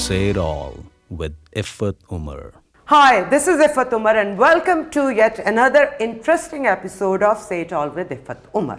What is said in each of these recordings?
Say It All with Iffat Umar. Hi, this is Iffat Umar and welcome to yet another interesting episode of Say It All with Iffat Umar.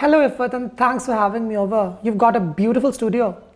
Hello Iffat and thanks for having me over. You've got a beautiful studio.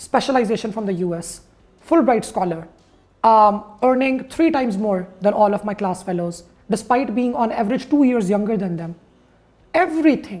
specialization from the US, Fulbright scholar, earning 3 times more than all of my class fellows, despite being on average 2 years younger than them. Everything,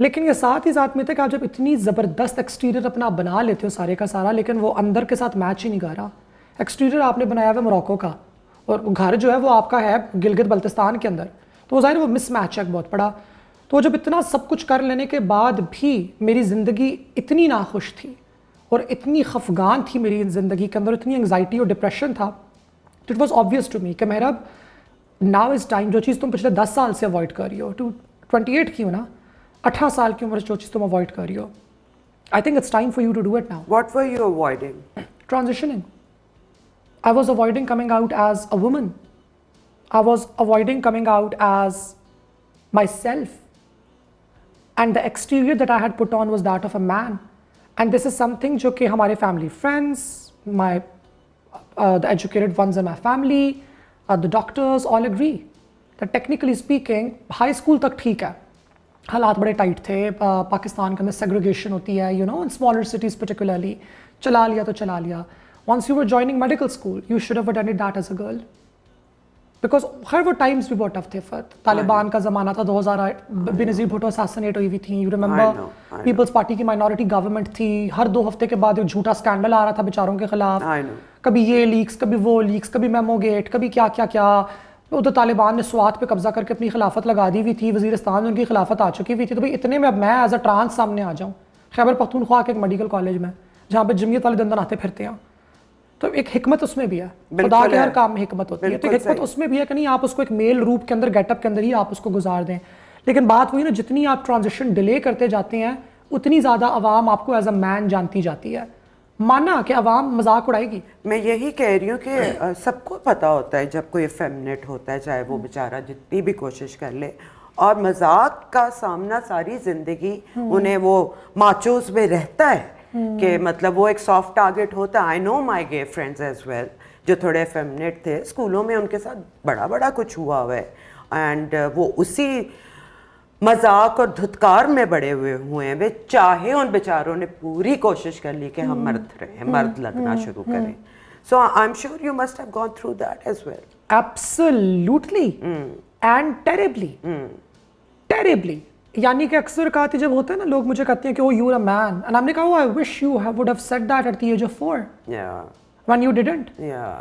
لیکن یہ ساتھ ہی ساتھ میں تھا کہ آپ جب اتنی زبردست ایکسٹیریئر اپنا بنا لیتے ہو سارے کا سارا, لیکن وہ اندر کے ساتھ میچ ہی نہیں کر رہا. ایکسٹیریئر آپ نے بنایا ہوا موراکو کا اور گھر جو ہے وہ آپ کا ہے گلگت بلتستان کے اندر, تو وہ ظاہر وہ مس میچ ہے بہت بڑا. تو جب اتنا سب کچھ کر لینے کے بعد بھی میری زندگی اتنی ناخوش تھی اور اتنی خفگان تھی میری زندگی کے اندر, اتنی انگزائٹی اور ڈپریشن تھا, تو it was obvious to me کہ میرا ناؤ از ٹائم, جو چیز تم پچھلے 10 سال سے اوائڈ کر رہی ہو, 28 کی ہو نا, 18 سال کی عمر سے جو چیز تم اوائڈ کر رہی ہو, I think it's time for you to do it now. What were you avoiding? Transitioning. I was avoiding coming out as a woman. I was avoiding coming out as myself. And the exterior that I had put on was that of a man. And this is something جو کہ ہمارے family friends, the educated ones in my family, the doctors all agree that technically speaking high school تک ٹھیک ہے, حالات بڑے tight تھے. پاکستان کے اندر سیگریگیشن ہوتی ہے, in smaller cities particularly. چلا لیا تو چلا لیا. Once you were joining medical school, you should have attended that as a girl. Because خیر وہ ٹائمز بھی بہت ٹف تھے. طالبان کا زمانہ تھا, 2008 بینظیر بھٹو اساسینیٹ ہوئی ہوئی تھی. یو ریممبر پیپلز پارٹی کی مائنورٹی گورنمنٹ تھی, ہر 2 ہفتے کے بعد ایک جھوٹا اسکینڈل آ رہا تھا بیچاروں کے خلاف. کبھی یہ لیکس, کبھی وہ لیکس, کبھی میمو گیٹ, کبھی کیا کیا کیا. ادھر طالبان نے سوات پہ قبضہ کر کے اپنی خلافت لگا دی ہوئی تھی, وزیرستان میں ان کی خلافت آ چکی ہوئی تھی. تو بھائی اتنے میں اب میں ایز اے ٹرانس سامنے آ جاؤں خیبر پختونخوا کے ایک میڈیکل کالج میں جہاں پہ جمعیت والے دندن آتے پھرتے ہیں, تو ایک حکمت اس میں بھی ہے. خدا کے ہر کام میں حکمت ہوتی ہے, تو حکمت اس میں بھی ہے کہ نہیں آپ اس کو ایک میل روپ کے اندر, گیٹ اپ کے اندر ہی آپ اس کو گزار دیں. لیکن بات وہی نا, جتنی آپ ٹرانزیشن ڈیلے کرتے جاتے ہیں اتنی زیادہ عوام آپ کو ایز اے مین جانتی جاتی ہے. مانا کہ عوام مذاق اڑائے گی. میں یہی کہہ رہی ہوں کہ سب کو پتہ ہوتا ہے جب کوئی فیمنٹ ہوتا ہے, چاہے وہ بیچارہ جتنی بھی کوشش کر لے, اور مذاق کا سامنا ساری زندگی انہیں وہ ماچوز میں رہتا ہے کہ مطلب وہ ایک سافٹ ٹارگٹ ہوتا ہے. آئی نو مائی گے فرینڈز ایز ویل جو تھوڑے فیمنٹ تھے, اسکولوں میں ان کے ساتھ بڑا کچھ ہوا ہوا ہے, اینڈ وہ اسی مذاق اور دھتکار میں بڑے ہوئے ہیں. چاہے ان بیچاروں نے پوری کوشش کر لی کہ ہم مرد رہیں, مرد لگنا شروع کریں. So I am sure you must have gone through that as well. Absolutely and terribly. یعنی کہ اکثر کہتے جب ہوتا ہے نا, لوگ مجھے کہتے ہیں کہ you are a man, and ہم نے کہا I wish you would have said that at the age of 4 when you didn't.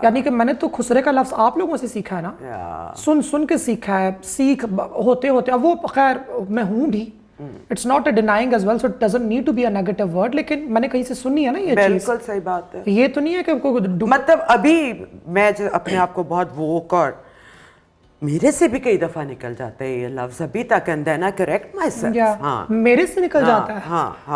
یعنی کہ میں نے تو خسرے کا لفظ آپ لوگوں سے سیکھا ہے نا, سن کے سیکھا ہے, سیکھ ہوتے اب وہ خیر میں ہوں بھی, it's not a denying as well, so it doesn't need to be a negative word, لیکن میں نے کہیں سے سنی ہے نا یہ چیز. بالکل صحیح بات ہے. یہ تو نہیں ہے کہ مطلب ابھی میں اپنے آپ کو بہت ووک, اور میرے سے بھی کئی دفعہ نکل جاتا ہے یہ لفظ ابھی تک, and then I correct myself. ہاں میرے سے نکل جاتا ہے.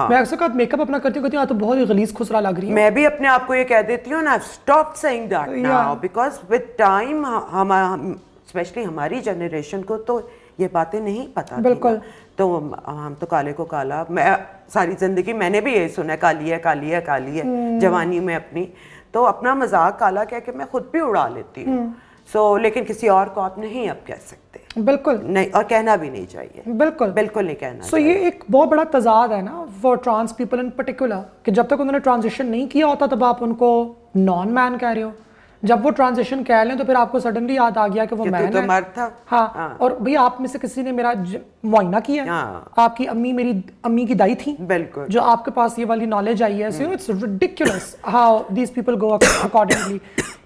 میں اکثر کہا میک اپ اپنا کرتی ہوں تو بہت ہی غلیظ خسرا لگ رہی ہے. میں بھی اپنے آپ کو یہ کہہ دیتی ہوں, and I've stopped saying that now because with time especially ہماری جنریشن کو تو یہ باتیں نہیں پتہ. بالکل. تو ہم تو کالے کو کالا, میں ساری زندگی میں نے بھی یہی سنا ہے, کالی ہے جوانی میں اپنی, تو اپنا مذاق کالا کہہ کے میں خود بھی اڑا لیتی ہوں. لیکن کسی اور کو آپ نہیں اب کہہ سکتے. بالکل نہیں, اور کہنا بھی نہیں چاہیے. بالکل نہیں کہنا. سو یہ ایک بہت بڑا تضاد ہے نا for trans people in particular, کہ جب تک انہوں نے ٹرانزیشن نہیں کیا ہوتا تب آپ ان کو نان مین کہہ رہے ہو, جب وہ ٹرانزیشن کہہ لیں تو پھر آپ کو سڈنلی یاد آ گیا کہ وہ مین ہے. مرد تھا. ہاں, اور بھئی آپ میں سے کسی نے میرا معائنہ کیا, آپ کی امی میری امی کی دائی تھی, بالکل, جو آپ کے پاس یہ والی نالج آئی ہے. So it's ridiculous how these people go accordingly.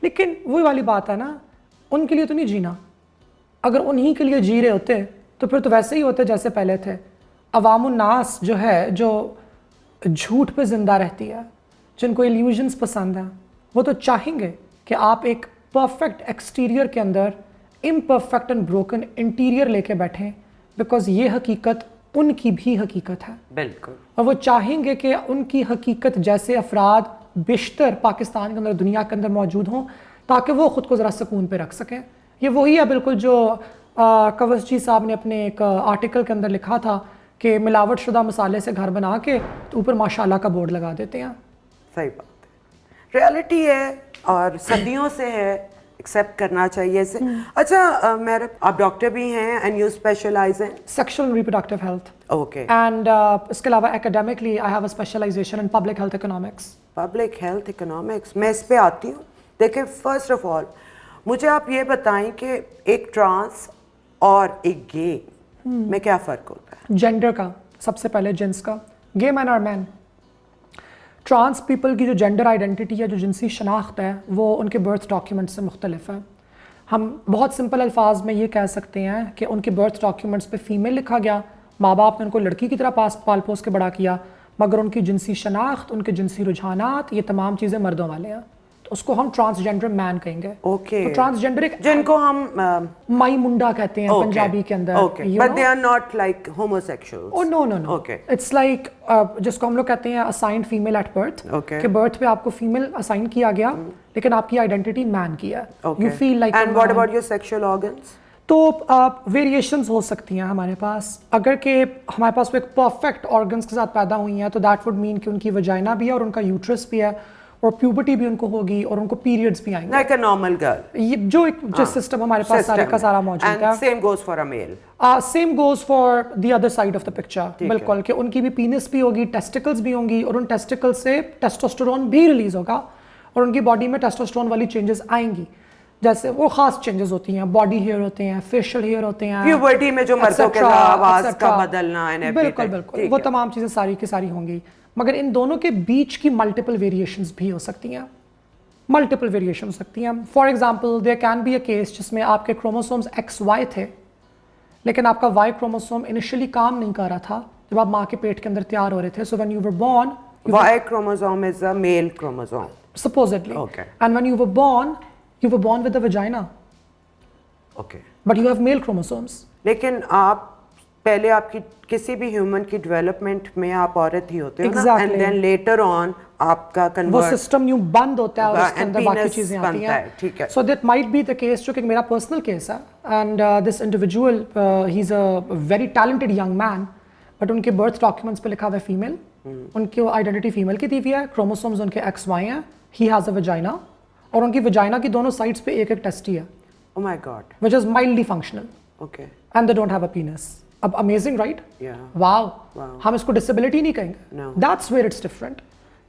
لیکن وہی والی بات ہے نا, ان کے لیے تو نہیں جینا. اگر انہی کے لیے جی رہے ہوتے تو پھر تو ویسے ہی ہوتے جیسے پہلے تھے. عوام الناس جو ہے, جو جھوٹ پہ زندہ رہتی ہے, جن کو ایلیوژنس پسند ہیں, وہ تو چاہیں گے کہ آپ ایک پرفیکٹ ایکسٹیریئر کے اندر امپرفیکٹ اینڈ بروکن انٹیریئر لے کے بیٹھیں, بیکاز یہ حقیقت ان کی بھی حقیقت ہے. بالکل. اور وہ چاہیں گے کہ ان کی حقیقت جیسے افراد بیشتر پاکستان کے اندر, دنیا کے اندر موجود ہوں, تاکہ وہ خود کو ذرا سکون پہ رکھ سکیں. یہ وہی ہے بالکل جو کوسجی صاحب نے اپنے ایک آرٹیکل کے اندر لکھا تھا کہ ملاوٹ شدہ مسالے سے گھر بنا کے تو اوپر ماشاءاللہ کا بورڈ لگا دیتے ہیں. صحیح بات ہے, ریالٹی ہے اور صدیوں سے ہے, ایکسیپٹ کرنا چاہیے اسے. اچھا میرے, آپ ڈاکٹر بھی ہیں and you specialize in sexual reproductive health. Okay. And اس کے علاوہ academically I have a specialization in public health economics. Public health economics, میں اس پہ آتی ہوں. دیکھیں, فرسٹ آف آل مجھے آپ یہ بتائیں کہ ایک ٹرانس اور ایک گے میں کیا فرق ہوتا ہے؟ جینڈر کا. سب سے پہلے جنس کا. گے مین آر مین. ٹرانس پیپل کی جو جینڈر آئیڈینٹی ہے, جو جنسی شناخت ہے, وہ ان کے برتھ ڈاکیومنٹ سے مختلف ہے. ہم بہت سمپل الفاظ میں یہ کہہ سکتے ہیں کہ ان کے برتھ ڈاکیومنٹس پہ فیمیل لکھا گیا, ماں باپ نے ان کو لڑکی کی طرح پال پوس کے بڑا کیا, مگر ان کی جنسی شناخت, ان کے جنسی رجحانات, یہ تمام چیزیں مردوں والے ہیں. تو اس کو ہم ٹرانسجینڈر مین کہیں گے. اوکے. تو ٹرانسجینڈر ایک جن کو ہم مائی منڈا کہتے ہیں پنجابی کے اندر. But they are not like homosexuals. Oh no no no, it's like جس کو ہم لوگ کہتے ہیں اسائنڈ فیمیل ایٹ برتھ, کہ برتھ پہ آپ کو فیمیل اسائن کیا گیا لیکن آپ کی آئیڈینٹی مین کی ہے. You feel like. And what about your sexual organs? تو ویریشنز ہو سکتی ہیں ہمارے پاس. اگر کہ ہمارے پاس وہ ایک پرفیکٹ آرگنس کے ساتھ پیدا ہوئی ہیں تو دیٹ وڈ مین کہ ان کی وجائنا بھی ہے اور ان کا یوٹرس بھی ہے اور پیوبرٹی بھی ان کو ہوگی اور ان کو پیریڈز بھی آئیں گے. Like a normal girl. یہ جو ایک سسٹم ہمارے پاس سارے کا سارا موجود ہے. Same goes for a male. Same goes for the other side of the picture. بالکل, کہ ان کی بھی پینس بھی ہوگی, ٹیسٹیکلز بھی ہوں گی, اور ان ٹیسٹیکل سے ٹیسٹوسٹیرون بھی ریلیز ہوگا اور ان کی باڈی میں ٹیسٹوسٹیرون والی چینجز آئیں گی. جیسے وہ خاص چینجز ہوتی ہیں, باڈی ہیئر ہوتے ہیں, فیشل ہیئر ہوتے ہیں, پیوبرٹی میں جو مردوں کے آواز کا بدلنا, بالکل بالکل وہ تمام چیزیں ساری کی ساری ہوں گی. مگر ان دونوں کے بیچ کی ملٹیپل ویریشنز بھی ہو سکتی ہیں. ملٹیپل ویریشن ہو سکتی ہیں. For example there can be a case جس میں آپ کے کروموسومز ایکس وائی تھے لیکن آپ کا وائی کروموسوم انیشلی کام نہیں کر رہا تھا جب آپ ماں کے پیٹ کے اندر تیار ہو رہے تھے. So when you were born, Y chromosome is a male chromosome supposedly, and when you were born with a vagina, okay, but you have male chromosomes. لیکن آپ پہلے آپ کی کسی بھی ہیومن کی ڈیولپمنٹ میں آپ عورت ہی ہوتے ہو نا, اینڈ دین لیٹر آن آپ کا وہ سسٹم یوں بند ہوتا ہے اور اس کے اندر باقی چیزیں آتی ہیں. So that might be the case, جو کہ میرا پرسنل کیس ہے, and this individual he is a very talented young man, but ان کے برتھ ڈاکیومنٹس پہ لکھا ہوا ہے فیمیل, ان کی آئیڈینٹی فیمیل کی دی ہوئی ہے, کروموسومز ان کے ایکس وائی ہیں, ہی ہیز اے ویجائنا, اور ان کی ویجائنا کی دونوں سائڈس پہ ایک ایک ٹیسٹی ہے. Oh my God. Which is mildly functional. Okay. And they don't have a penis. اب amazing, right? Yeah. Wow. ہم اس کو disability نہیں کہیں گے. No. That's where it's different.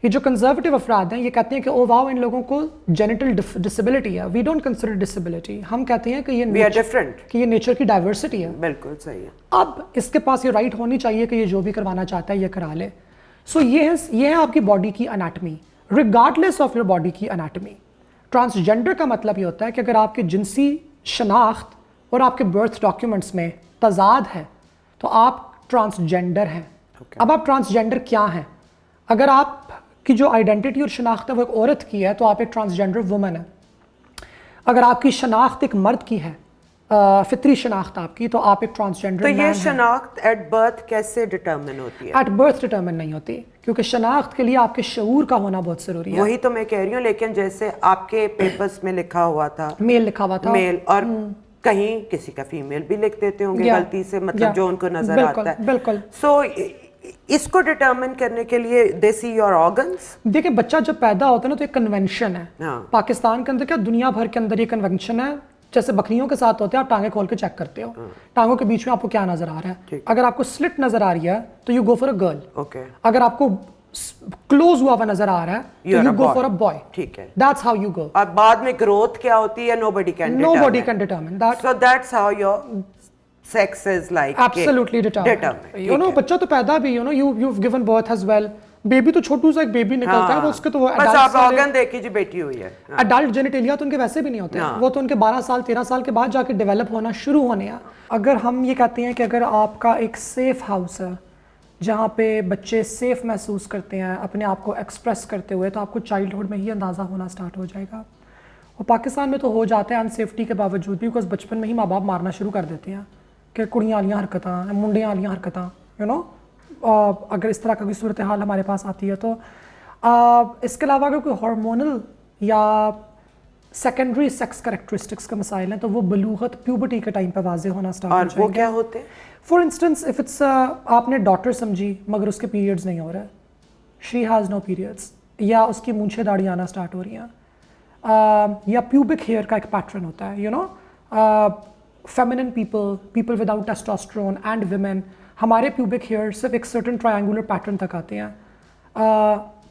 یہ جو کنزرویٹو افراد ہیں یہ کہتے ہیں کہ او واو ان لوگوں کو جینیٹل ڈسیبلٹی ہے. We don't consider disability. ہم کہتے ہیں کہ یہ we are different. کہ یہ نیچر کی ڈائیورسٹی ہے. بالکل صحیح ہے. اب اس کے پاس یہ رائٹ ہونی چاہیے کہ یہ جو بھی کروانا چاہتا ہے یہ کرا لے. سو یہ ہے آپ کی باڈی کی anatomy, regardless of your body کی انیٹمی. ٹرانسجینڈر کا مطلب یہ ہوتا ہے کہ اگر آپ کی جنسی شناخت اور آپ کے برتھ ڈاکیومنٹس میں تضاد ہے تو آپ ٹرانسجینڈر ہیں. اب آپ ٹرانسجینڈر کیا ہیں؟ اگر آپ کی جو آئیڈینٹی اور شناخت ہے وہ ایک عورت کی ہے تو آپ ایک ٹرانسجینڈر وومن ہیں. اگر آپ کی شناخت ایک مرد کی ہے, فطری شناخت آپ کی, تو آپ ایک ٹرانسجینڈر مین ہیں. تو یہ شناخت ایٹ برتھ کیسے ڈٹرمن ہوتی ہے؟ ایٹ برتھ ڈٹرمن نہیں ہوتی, کیونکہ شناخت کے لیے آپ کے شعور کا ہونا بہت ضروری ہے. وہی تو میں کہہ رہی ہوں, لیکن جیسے آپ کے پیپرز میں لکھا ہوا تھا میل لکھا ہوا تھا, میل, اور کہیں کسی کا فیمیل بھی لکھ دیتے ہوں گے غلطی سے, مطلب جو ان کو نظر آتا ہے. بالکل. سو اس کو ڈٹرمن کرنے کے لیے دے سی یور آرگنز. دیکھیں بچہ جب پیدا ہوتا ہے نا تو ایک کنونشن ہے پاکستان کے اندر, کیا دنیا بھر کے اندر یہ کنونشن ہے. جیسے بکریوں کے ساتھ ہوتے ہیں, آپ ٹانگیں کھول کے چیک کرتے ہو ٹانگوں کے بیچ میں آپ کو کیا نظر آ رہا ہے. اگر آپ کو سلٹ نظر آ رہی ہے تو you go for a girl. اگر آپ کو کلوز ہوا نظر آ رہا ہے تو you go for a boy. ٹھیک ہے, دیٹس ہاؤ یو گو. اور بعد میں گروتھ کیا ہوتی ہے nobody can determine that. So that's how your sex is like absolutely determined. You know بچہ تو پیدا بھی, you know you've given birth as well. Baby تو چھوٹو سا ایک بیبی نکلتا ہے, وہ اس کے تو بس آپ آرگن دیکھیں جی بیٹی ہوئی ہے. اڈلٹ جینیٹیلیا تو ان کے ویسے بھی نہیں ہوتے, وہ تو ان کے 12 سال 13 سال کے بعد جا کے ڈیولپ ہونا شروع ہونے ہیں. اگر ہم یہ کہتے ہیں کہ اگر آپ کا ایک سیف ہاؤس ہے جہاں پہ بچے سیف محسوس کرتے ہیں اپنے آپ کو ایکسپریس کرتے ہوئے, تو آپ کو چائلڈہڈ میں ہی اندازہ ہونا سٹارٹ ہو جائے گا. اور پاکستان میں تو ہو جاتے ہیں انسیفٹی کے باوجود بھی, بیکاز بچپن میں ہی ماں باپ مارنا شروع کر دیتے ہیں کہ کڑیاں والیاں حرکتاں, منڈیاں والیاں حرکتاں, یو نو. اگر اس طرح کا کوئی صورتحال ہمارے پاس آتی ہے تو اس کے علاوہ اگر کوئی ہارمونل یا سیکنڈری سیکس کریکٹرسٹکس کے مسائل ہیں تو وہ بلوغت پیوبرٹی کے ٹائم پہ واضح ہونا سٹارٹ ہو جائیں گے. اور وہ کیا ہوتے ہیں؟ فار انسٹنس اف اٹس آپ نے ڈاٹر سمجھی مگر اس کے پیریڈز نہیں ہو رہے, شی ہیز نو پیریڈس, یا اس کی مونچھیں داڑھی آنا سٹارٹ ہو رہی ہیں, یا پیوبک ہیئر کا ایک پیٹرن ہوتا ہے, you know. feminine people without testosterone and women, ہمارے pubic hair صرف ایک certain triangular pattern تک آتے ہیں.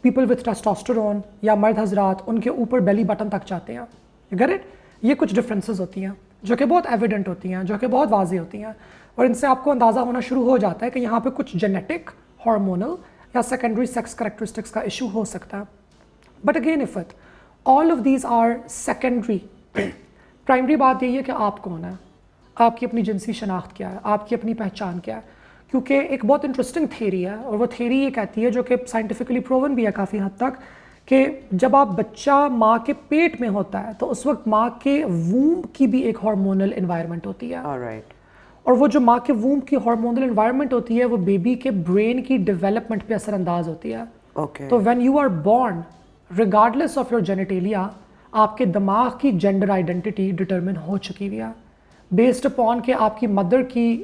people with testosterone یا مرد حضرات ان کے اوپر belly button تک جاتے ہیں. You get it? یہ کچھ differences ہوتی ہیں جو کہ بہت ایویڈنٹ ہوتی ہیں, جو کہ بہت واضح ہوتی ہیں. اور ان سے آپ کو اندازہ ہونا شروع ہو جاتا ہے کہ یہاں پہ کچھ جینیٹک ہارمونل یا سیکنڈری سیکس کریکٹرسٹکس کا ایشو ہو سکتا ہے. But again Iffat all of these are secondary. Primary بات یہی ہے کہ آپ کون ہیں, آپ کی اپنی جنسی شناخت کیا ہے, آپ کی اپنی پہچان کیا ہے. کیونکہ ایک بہت انٹرسٹنگ تھیوری ہے, اور وہ تھیوری یہ کہتی ہے, جو کہ سائنٹیفکلی پروون بھی ہے کافی حد تک, کہ جب آپ بچہ ماں کے پیٹ میں ہوتا ہے تو اس وقت ماں کے ووم کی بھی ایک ہارمونل انوائرمنٹ ہوتی ہے. اور وہ جو ماں کے ووم کی ہارمونل انوائرمنٹ ہوتی ہے وہ بیبی کے برین کی ڈیولپمنٹ پہ اثر انداز ہوتی ہے. تو when you are born regardless of your genitalia, آپ کے دماغ کی جینڈر آئیڈینٹی ڈٹرمن ہو چکی ہوئی ہے بیسڈ اپون کہ آپ کی مدر کی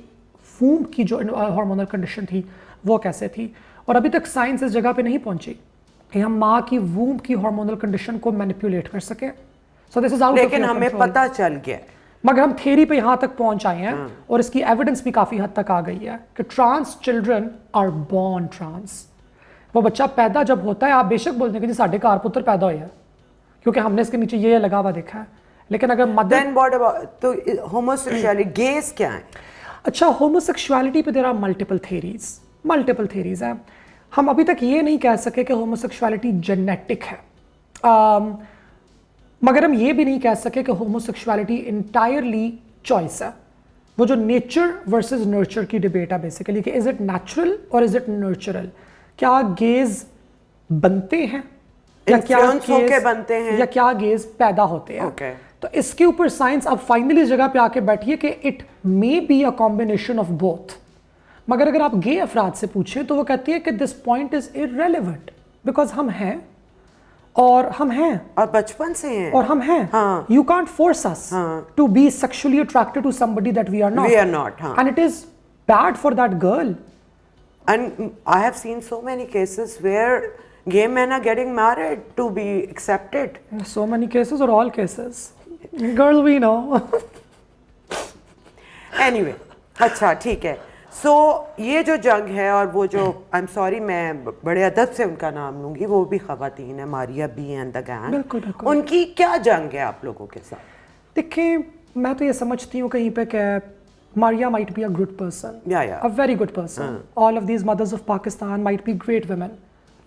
ووم کی جو ہارمونل کنڈیشن تھی وہ کیسے تھی. اور ابھی تک سائنس اس جگہ پہ نہیں پہنچی کہ ہم ماں کی ووم کی ہارمونل کنڈیشن کو مینیپولیٹ کر سکیں. So this is out of your control. لیکن ہمیں پتہ چل گیا, مگر ہم تھیوری پہ یہاں تک پہنچ آئے ہیں, اور اس کی ایویڈنس بھی کافی حد تک آ گئی ہے کہ trans children are born trans. وہ بچہ پیدا جب ہوتا ہے, آپ بے شک بولتے ہیں کہ جی ساڈے گھر پتر پیدا ہوا ہے کیونکہ ہم نے اس کے نیچے یہ لگا ہوا دیکھا ہے, لیکن اگر مدر تو ہوموسیکشوالٹی گیز کیا ہیں؟ اچھا, ہوموسیکشوالٹی پہ دیر آر ملٹیپل تھیریز ہیں. ہم ابھی تک یہ نہیں کہہ سکے کہ ہوموسیکشوالٹی جینیٹک ہے, مگر ہم یہ بھی نہیں کہہ سکے کہ ہوموسیکشوالٹی انٹائرلی چوائس ہے. وہ جو نیچر ورسز نرچر کی ڈبیٹ ہے بیسیکلی, کہ از اٹ نیچرل اور از اٹ نرچرل. کیا گیز بنتے ہیں یا کیا گیز پیدا ہوتے ہیں؟ تو اس کے اوپر سائنس اب فائنلی اس جگہ پہ آ کے بیٹھی ہے کہ it may be a combination of both. مگر اگر آپ گے افراد سے پوچھیں تو وہ کہتی ہے کہ this point is irrelevant, because ہم ہیں اور بچپن سے ہیں اور ہم ہیں. You can't force us to be sexually attracted to somebody that we are not. And it is bad for that girl. And I have seen so many cases where gay men are getting married to be accepted. So many cases or all cases? Girl, we know. Anyway, اچھا ٹھیک ہے. سو یہ جو جنگ ہے, اور وہ جو I'm sorry میں بڑے ادب سے ان کا نام لوں گی, وہ بھی خواتین ہیں, ماریا بی اینڈ دا گینگ, ان کی کیا جنگ ہے آپ لوگوں کے ساتھ؟ دیکھیں, میں تو یہ سمجھتی ہوں کہیں پہ کہ Maria might be a good person, a very good person. All of these mothers of Pakistan might be great women,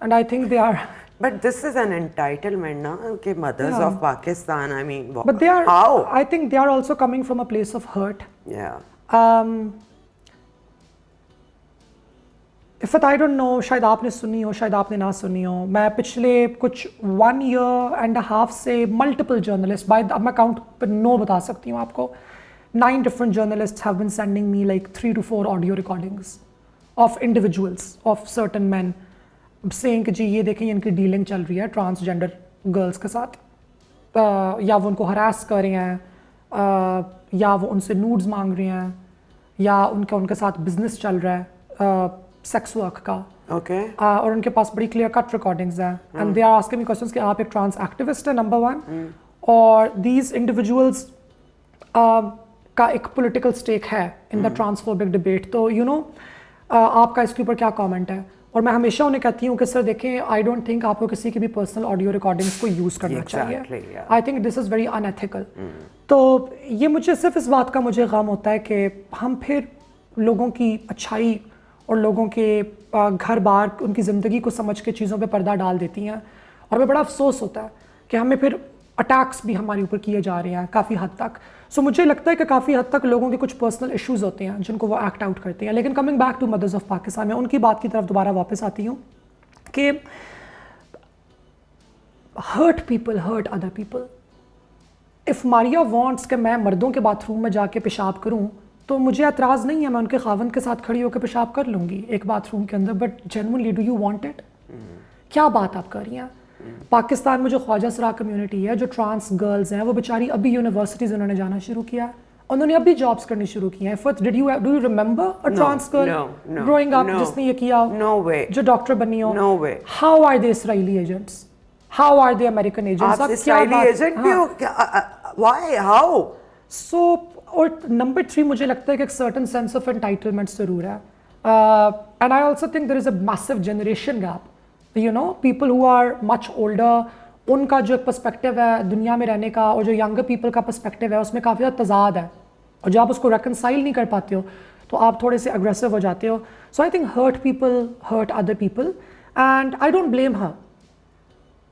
and I think they are. But this is an entitlement, na? Ke mothers of Pakistan, I mean, but they are. How? I think they are also coming from a place of hurt. Yeah. Ifat, I don't know, شاید آپ نے سنی ہو, شاید آپ نے نہ سنی ہو. میں پچھلے کچھ 1.5 years سے ملٹیپل جرنلسٹ, اب میں کاؤنٹ پہ 9 بتا سکتی ہوں آپ کو, 9 different journalists have been sending me like 3 to 4 audio recordings of individuals, of certain men saying کہ جی یہ دیکھیں ان کی ڈیلنگ چل رہی ہے ٹرانسجینڈر گرلس کے ساتھ, یا وہ ان کو ہراس کر رہے ہیں, یا وہ ان سے نوڈز مانگ رہے ہیں, یا ان کے ساتھ بزنس چل رہا ہے سیکس ورک کا. اور ان کے پاس بڑی کلیئر کٹ ریکارڈنگز ہیں, and they are asking me questions کہ آپ ایک ٹرانس ایکٹیوسٹ ہیں نمبر 1, اور دیز انڈیویجولس کا ایک پولیٹیکل اسٹیک ہے ان دا ٹرانسفوبک ڈبیٹ. تو یو نو آپ کا اس کے اوپر کیا کامنٹ ہے؟ اور میں ہمیشہ انہیں کہتی ہوں کہ سر دیکھیں, آئی ڈونٹ تھنک آپ کو کسی کی بھی پرسنل آڈیو ریکارڈنگس کو یوز کرنا چاہیے. I think this is very in ethical. تو یہ مجھے صرف اس بات کا مجھے غم ہوتا ہے کہ ہم پھر لوگوں کی اچھائی اور لوگوں کے گھر بار ان کی زندگی کو سمجھ کے چیزوں پہ پردہ ڈال دیتی ہیں, اور ہمیں بڑا افسوس ہوتا ہے کہ ہمیں پھر اٹیکس بھی ہمارے اوپر کیے جا رہے ہیں کافی حد تک. سو مجھے لگتا ہے کہ کافی حد تک لوگوں کے کچھ پرسنل ایشوز ہوتے ہیں جن کو وہ ایکٹ آؤٹ کرتے ہیں. لیکن coming back to mothers of Pakistan, میں ان کی بات کی طرف دوبارہ واپس آتی ہوں کہ hurt people hurt other people. If Maria wants کہ میں مردوں کے باتھ روم میں جا کے پیشاب کروں تو مجھے اعتراض نہیں ہے, میں ان کے خاوند کے ساتھ کھڑی ہو کے پیشاب کر لوں گی ایک باتھ روم کے اندر, but genuinely do you want it? کیا بات آپ کر رہی ہیں؟ پاکستان میں جو خواجہ سرا کمیونٹی ہے, جو ٹرانس گرلز ہیں, وہ بیچاری ابھی یونیورسٹیز انہوں نے جانا شروع کیا, انہوں نے ابھی جابس کرنی شروع کی ہیں. Do you remember a trans girl growing up جس نے یہ کیا, جو ڈاکٹر بنی ہو؟ How are they Israeli agents? How are they American agents? So اور نمبر 3 مجھے لگتا ہے کہ ایک سرٹن سینس آف انٹائٹلمنٹ ضرور ہے, and I also think there is a massive generation gap. You know people who are much older, ان کا جو ایک پرسپیکٹیو ہے دنیا میں رہنے کا اور جو ینگر پیپل کا پرسپیکٹیو ہے اس میں کافی زیادہ تضاد ہے, اور جب آپ اس کو ریکنسائل نہیں کر پاتے ہو تو آپ تھوڑے سے اگریسو ہو جاتے ہو. So I think hurt people hurt other people and I don't blame her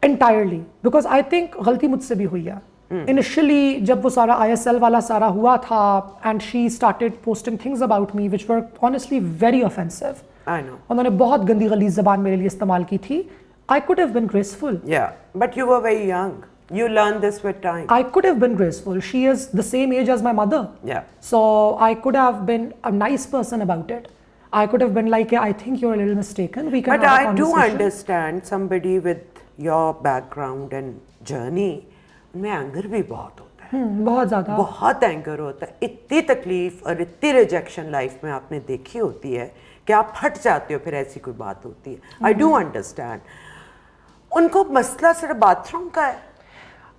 entirely because I think غلطی مجھ سے بھی ہوئی ہے. انیشلی جب وہ سارا ISL والا سارا ہوا تھا and she started posting things about me which were honestly very آفینسو. انہوں نے بہت گندی غلیظ زبان میرے لیے استعمال کی تھی. I could have been graceful. Yeah, but you were very young. You learned this with time. I could have been graceful. She is the same age as my mother. Yeah. So I could have been a nice person about it. I could have been like, I think you're a little mistaken. We can But have a I do conversation. understand somebody with your background and journey, ان میں anger بھی بہت ہوتا ہے. بہت زیادہ. بہت anger ہوتا ہے. اتنی تکلیف اور اتنی ریجیکشن لائف میں آپ نے دیکھی ہوتی ہے کہ آپ پھٹ جاتے ہو پھر ایسی کوئی بات ہوتی ہے. I do understand. ان کو مسئلہ صرف باتھ روم کا ہے.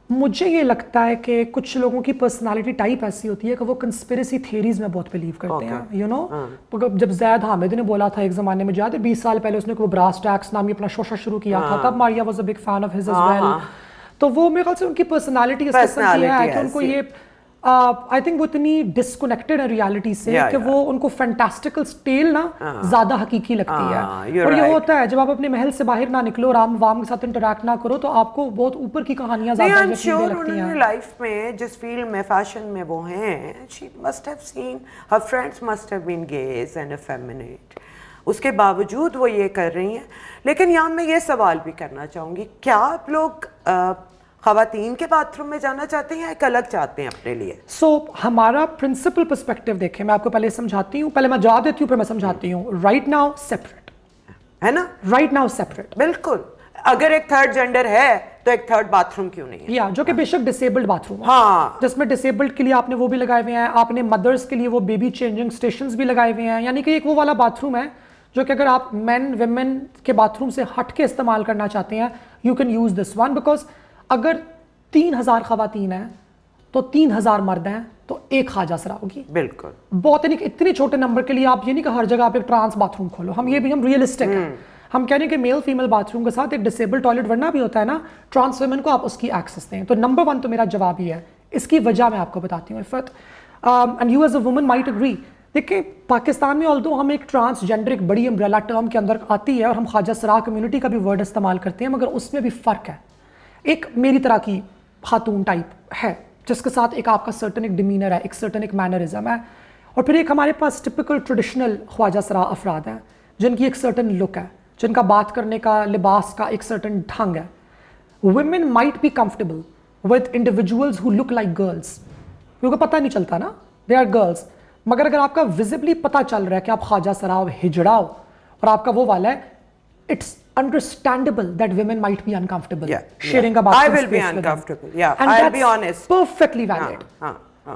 مجھے یہ لگتا ہے کہ کچھ لوگوں کی پرسنالٹی ٹائپ ایسی ہوتی ہے کہ وہ کنسپریسی تھیریز میں بہت بلیو کرتے ہیں. یو نو جب زید حامد نے بولا تھا ایک زمانے میں یاد ہے 20 سال پہلے اس نے وہ براس ٹیکس نامی اپنا شوشہ شروع کیا تھا, تب Maria was a big fan of his as well. تو وہ میرے خیال سے ان کی پرسنالٹی اس قسم کی ہے کہ ان کو یہ آئی تھنک وہ اتنی ڈسکنیکٹڈ ہے ریالٹی سے کہ وہ ان کو فینٹاسٹیکل ٹیل نا زیادہ حقیقی لگتی ہے. اور یہ ہوتا ہے جب آپ اپنے محل سے باہر نہ نکلو اور عوام کے ساتھ انٹریکٹ نہ کرو تو آپ کو بہت اوپر کی کہانیاں زیادہ یقینی لگتی ہیں. لائف میں جس فیلڈ میں فیشن میں وہ ہیں, she must have seen her friends must have been gays and effeminate. اس کے باوجود وہ یہ کر رہی ہیں. لیکن یہاں میں یہ سوال بھی کرنا چاہوں گی, کیا آپ لوگ خواتین کے باتھ روم میں جانا چاہتے ہیں یا ایک الگ چاہتے ہیں اپنے لیے؟ سو ہمارا پرنسپل پرسپیکٹو دیکھیں, میں آپ کو پہلے سمجھاتی ہوں, پہلے میں جواب دیتی ہوں پھر میں سمجھاتی ہوں. رائٹ ناؤ سیپریٹ ہے نا, رائٹ ناؤ سیپریٹ. بالکل. اگر ایک تھرڈ جینڈر ہے تو ایک تھرڈ باتھ روم کیوں نہیں ہے؟ یا جو کہ بے شک ڈسیبلڈ باتھ روم ہے, ہاں, جس میں ڈسیبلڈ کے لیے آپ نے وہ بھی لگائے ہوئے ہیں, آپ نے مدرس کے لیے وہ بیبی چینجنگ اسٹیشنز بھی لگائے ہوئے ہیں. یعنی کہ ایک وہ والا باتھ روم ہے جو کہ اگر آپ مین ویمن کے باتھ روم سے ہٹ کے استعمال کرنا چاہتے ہیں you can use this one. Because اگر 3000 خواتین ہیں تو 3000 مرد ہیں تو ایک خواجہ سرا ہوگی. بالکل. بہت اتنے چھوٹے نمبر کے لیے آپ یہ نہیں کہ ہر جگہ آپ ایک ٹرانس باتھ روم کھولو. ہم ریئلسٹک ہیں. ہم کہہ رہے ہیں کہ میل فیمیل باتھ روم کے ساتھ ایک ڈسیبل ٹوائلٹ ورنہ بھی ہوتا ہے نا, ٹرانس ویمن کو آپ اس کی ایکسس دیں. تو نمبر 1 تو میرا جواب ہی ہے. اس کی وجہ میں آپ کو بتاتی ہوں Iffat, and you as a woman might agree. دیکھیں پاکستان میں آلدو ہم ایک ٹرانس جینڈر ایک بڑی امبریلا ٹرم کے اندر آتی ہے اور ہم خواجہ سرا کمیونٹی کا بھی ورڈ استعمال کرتے ہیں, مگر اس میں بھی فرق ہے. ایک میری طرح کی خاتون ٹائپ ہے جس کے ساتھ ایک آپ کا سرٹن ایک ڈیمینر ہے, ایک سرٹن ایک مینرزم ہے, اور پھر ایک ہمارے پاس ٹپکل ٹریڈیشنل خواجہ سرا افراد ہیں جن کی ایک سرٹن لک ہے, جن کا بات کرنے کا لباس کا ایک سرٹن ڈھنگ ہے. Women might be comfortable with individuals who look like girls, کیونکہ پتہ نہیں چلتا نا دے آر گرلس. مگر اگر آپ کا وزبلی پتہ چل رہا ہے کہ آپ خواجہ سرا ہو, ہجڑا ہو اور آپ کا وہ والا ہے, it's understandable that women might be uncomfortable sharing a bathroom I will space be with uncomfortable. them. Yeah, and I'll that's be honest. Perfectly valid.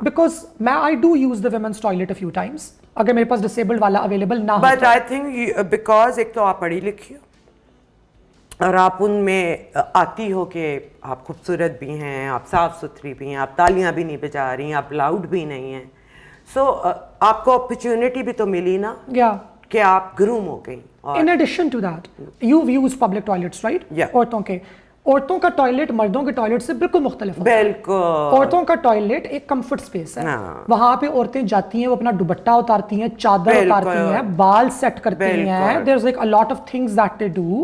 Because I do use the women's toilet a few times. اگر میرے پاس disabled والا available نہ ہو. But I think because ایک تو آپ پڑھی لکھی ہو اور آپ ان میں آتی ہو کہ آپ خوبصورت بھی ہیں, آپ صاف ستھری بھی ہیں, آپ تالیاں بھی نہیں بجا رہی ہیں, آپ لاؤڈ بھی نہیں ہیں, سو آپ کو اپرچونٹی بھی تو ملی نا کہ آپ گروم ہو گئی. In addition to that, you've used public toilets, right? عورتوں کا ٹوائلٹ مردوں کے ٹوائلٹ سے بالکل مختلف ہوتا ہے. بالکل. عورتوں کا ٹوائلٹ ایک کمفرٹ اسپیس ہے. وہاں پہ عورتیں جاتی ہیں, وہ اپنا دوپٹہ اتارتی ہیں, چادر اتارتی ہیں, بال سیٹ کرتی ہیں. There's like a lot of things that they do.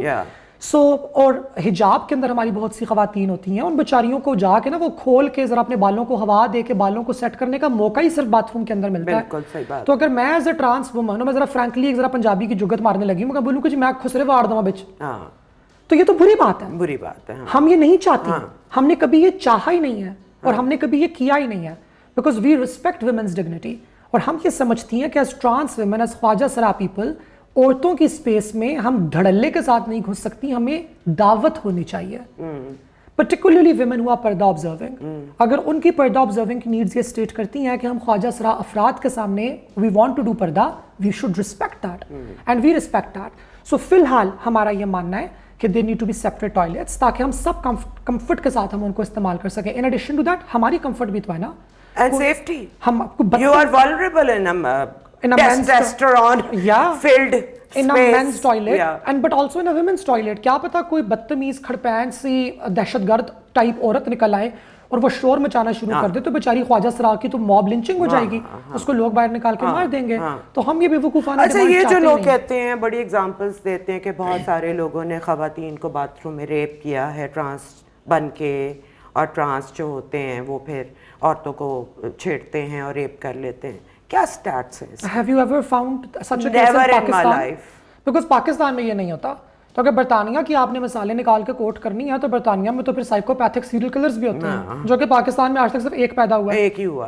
سو اور حجاب کے اندر ہماری بہت سی خواتین ہوتی ہیں, ان بیچاریوں کو جا کے نا وہ کھول کے ذرا اپنے بالوں کو ہوا دے کے بالوں کو سیٹ کرنے کا موقع ہی صرف باتھ روم کے اندر ملتا ہے. تو اگر میں ایز اے ٹرانس وومن میں ذرا فرینکلی ایک ذرا پنجابی کی جگت مارنے لگی ہوں, میں بولوں کہ جی میں خسرے واڑ دوں بچ, تو یہ تو بری بات ہے. بری بات ہے. ہم یہ نہیں چاہتے, ہم نے کبھی یہ چاہا ہی نہیں ہے اور ہم نے کبھی یہ کیا ہی نہیں ہے. Because we respect women's dignity, اور ہم یہ سمجھتی ہیں کہ as trans women, as khawaja sira people, عورتوں کی اسپیس میں ہم دھڑلے کے ساتھ نہیں گھس سکتی, ہمیں دعوت ہونی چاہیے. پرٹیکولرلی ویمن ہوا پردہ آبزرونگ, اگر ان کی پردہ آبزرونگ کی نیڈز یہ اسٹیٹ کرتی ہیں کہ ہم خواجہ سرا افراد کے سامنے وی want to do purdah, we should respect that and we respect that. So فی الحال ہمارا یہ ماننا ہے کہ they need to be separate toilets, تاکہ ہم سب کمفرٹ کے ساتھ ہم ان کو استعمال کر سکیں. ان ایڈیشن ٹو دیٹ ہماری کمفرٹ بھی تو ہے نا, اینڈ سیفٹی. ہم you are vulnerable in a men's restaurant filled in a men's toilet and but also in a women's toilet. کیا پتا کوئی بدتمیز کھڑپین سی دہشت گرد ٹائپ عورت نکل آئے اور وہ شور مچانا شروع کر دے تو بیچاری خواجہ سرا کی تو موب لنچنگ ہو جائے گی, اس کو لوگ باہر نکال کے مار دیں گے. تو ہم یہ بیوقوفانہ اچھا یہ جو لوگ کہتے ہیں بڑی ایگزامپلس دیتے ہیں کہ بہت سارے لوگوں نے خواتین کو باتھ روم میں ریپ کیا ہے ٹرانس بن کے, اور ٹرانس جو ہوتے ہیں وہ پھر عورتوں کو چھیڑتے ہیں اور ریپ کر لیتے ہیں, کیا سٹیٹس ہیں؟ Have you ever found such a case in Pakistan? Because Pakistan میں یہ نہیں ہوتا. تو اگر برطانیہ کی آپ نے مثالیں نکال کے کوٹ کرنی ہے تو برطانیہ میں تو پھر سائیکوپیتھک سیریل کلرز بھی ہوتے ہیں, جو کہ پاکستان میں آج تک صرف ایک پیدا ہوا ہے, ایک ہی ہوا.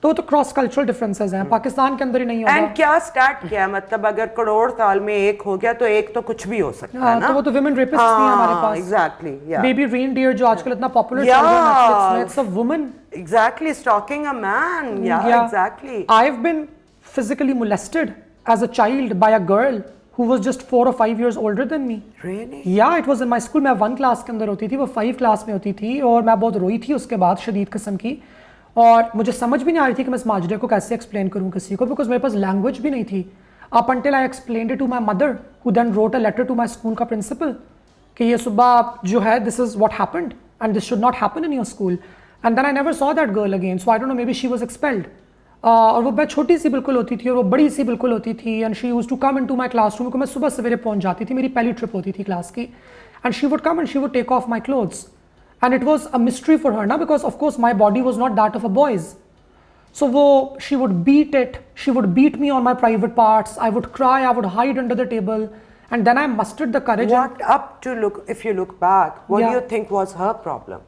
تو کراس کلچرل ڈفرینسز ہیں, پاکستان کے اندر ہی نہیں ہوتا. اینڈ کیا سٹارٹ کیا, مطلب اگر کروڑ سال میں ایک ہو گیا تو ایک تو کچھ بھی ہو سکتا ہے نا. تو وہ تو ویمن ریپسٹس بھی ہیں ہمارے پاس. ایگزیکٹلی, بیبی رین ڈیئر جو آج کل اتنا پاپولر چل رہا ہے نیٹفلکس میں, it's a woman. Exactly, stalking a man. Yeah, exactly. I've been physically molested as a child by a girl who was just 4 or 5 years older than me. Really? Yeah, it was in my school. میں 1 class کے اندر ہوتی تھی, وہ 5 class میں ہوتی تھی, اور میں بہت روئی تھی اس کے بعد شدید قسم کی, اور مجھے سمجھ بھی نہیں آ رہی تھی کہ میں اس ماجرے کو کیسے ایکسپلین کروں کسی کو, بیکاز میرے پاس لینگویج بھی نہیں تھی. up until I explained it to my mother, who then wrote a letter to my school کا principal کہ یہ صبح جو ہے this is what happened and this should not happen in your school. And then I never saw that girl again, so I don't know, maybe she was expelled. اور وہ میں چھوٹی سی بالکل ہوتی تھی اور وہ بڑی سی بالکل ہوتی تھی, and she used to come in to my classroom. کو میں صبح سویرے پہنچ جاتی تھی, میری پہلی ٹرپ ہوتی تھی کلاس کی, and she would come and she would take off my clothes, and it was a mystery for her نا, because of course my body was not that of a boys. So وہ she would beat it, she would beat me on my private parts, I would cry, I would hide under the table, and then I mustered the courage. What up to look, if you look back, what do you think was her problem?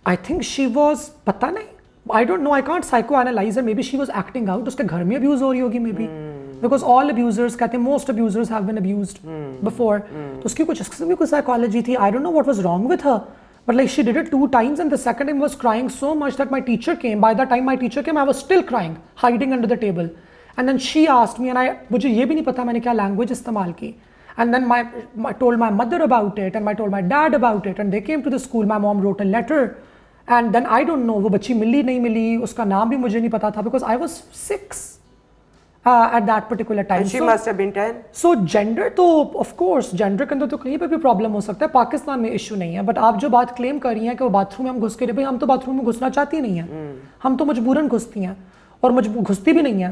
I think she was, پتہ نہیں, I don't know, I can't psychoanalyze her. Maybe she was acting out. اس کے گھر میں abuse ہو رہی ہوگی maybe. Because all abusers کہتے ہیں most abusers have been abused before. تو اس کی کچھ اس قسم کی کوئی psychology تھی. I don't know what was wrong with her. But like she did it 2 times and the second time was crying so much that my teacher came. By the time my teacher came, I was still crying, hiding under the table. And then she asked me, and مجھے یہ بھی نہیں پتا میں نے کیا language استعمال کی. And then I told my mother about it, and I told my dad about it, and they came to the school. My mom wrote a letter. And then I don't know وہ بچی ملی نہیں ملی, اس کا نام بھی مجھے نہیں پتا تھا, because I was 6 at that particular time. And she must have been 10. So gender تو of course gender کے اندر تو کہیں پہ بھی پرابلم ہو سکتا ہے, پاکستان میں ایشو نہیں ہے. بٹ آپ جو بات کلیم کر رہی ہیں کہ وہ باتھ روم میں ہم گھس کے رہے, بھائی ہم تو باتھ روم میں گھسنا چاہتی نہیں ہیں, ہم تو مجبوراً گھستی ہیں, اور گھستی بھی نہیں ہیں.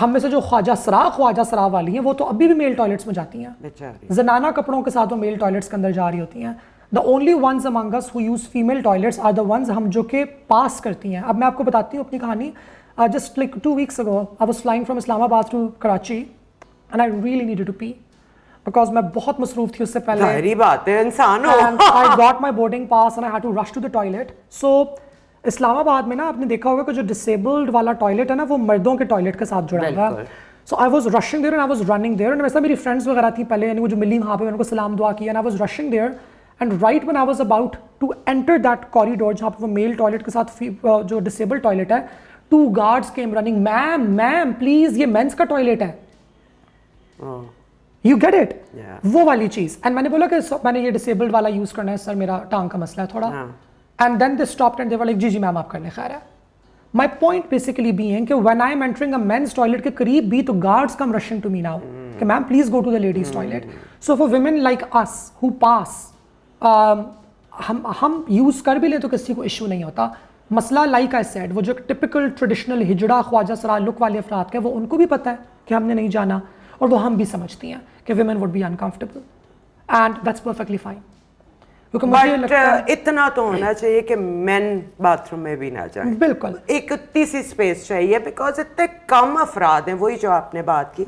ہم میں سے جو خواجہ سرا والی ہیں وہ تو ابھی بھی میل ٹوائلٹس میں جاتی ہیں, زنانہ کپڑوں کے ساتھ وہ میل ٹوائلٹس کے اندر جا رہی ہوتی ہیں. The only ones among us who use female toilets are the ones ہم جو کہ پاس کرتی ہیں. اب میں آپ کو بتاتی ہوں اپنی کہانی. Just like 2 weeks ago, I was flying from Islamabad to Karachi and I really needed to pee because میں بہت مصروف تھی اس سے پہلے. ظاہری بات ہے, انسان ہو. And I got my boarding pass and I had to rush to the toilet. So اسلام آباد میں نا آپ نے دیکھا ہوگا کہ جو ڈسیبلڈ والا ٹوائلٹ ہے نا وہ مردوں کے ٹوائلٹ کے ساتھ جڑا ہوا ہے. So I was rushing there and I was running there, and ویسا میری فرینڈس وغیرہ تھیں پہلے, یعنی وہ جو ملی وہاں پہ میں ان کو سلام دعا کیا, and I was rushing there. And right when I was about to enter that corridor جہاں پہ وہ میل ٹوائلٹ کے ساتھ جو ڈسیبل ٹوائلٹ ہے, 2 guards came running, ma'am please یہ مینس کا ٹوائلٹ ہے. You get it? وہ والی چیز. And میں نے بولا کہ میں نے یہ ڈسیبلڈ والا یوز کرنا ہے سر, میرا ٹانگ کا مسئلہ ہے تھوڑا. And then they stopped and they were like جی میم آپ کر لیں, خیر ہے. My point basically being کہ when I am entering a men's toilet کے قریب بھی تو guards come rushing to me now کہ ma'am please go to the ladies toilet. So for women like us who pass, ہم use کر بھی لیں تو کسی کو ایشو نہیں ہوتا. مسئلہ لائک آئی سیڈ, وہ جو ٹپکل ٹریڈیشنل ہجڑا خواجہ سرا لک والے افراد کے, وہ ان کو بھی پتہ ہے کہ ہم نے نہیں جانا, اور وہ ہم بھی سمجھتی ہیں کہ women would be uncomfortable, and that's perfectly fine. But اتنا تو ہونا چاہیے کہ مین باتھ روم میں بھی نہ جائیں. بالکل ایک اتنی سی اسپیس چاہیے, بیکاز اتنے کم افراد ہیں. وہی جو آپ نے بات کی,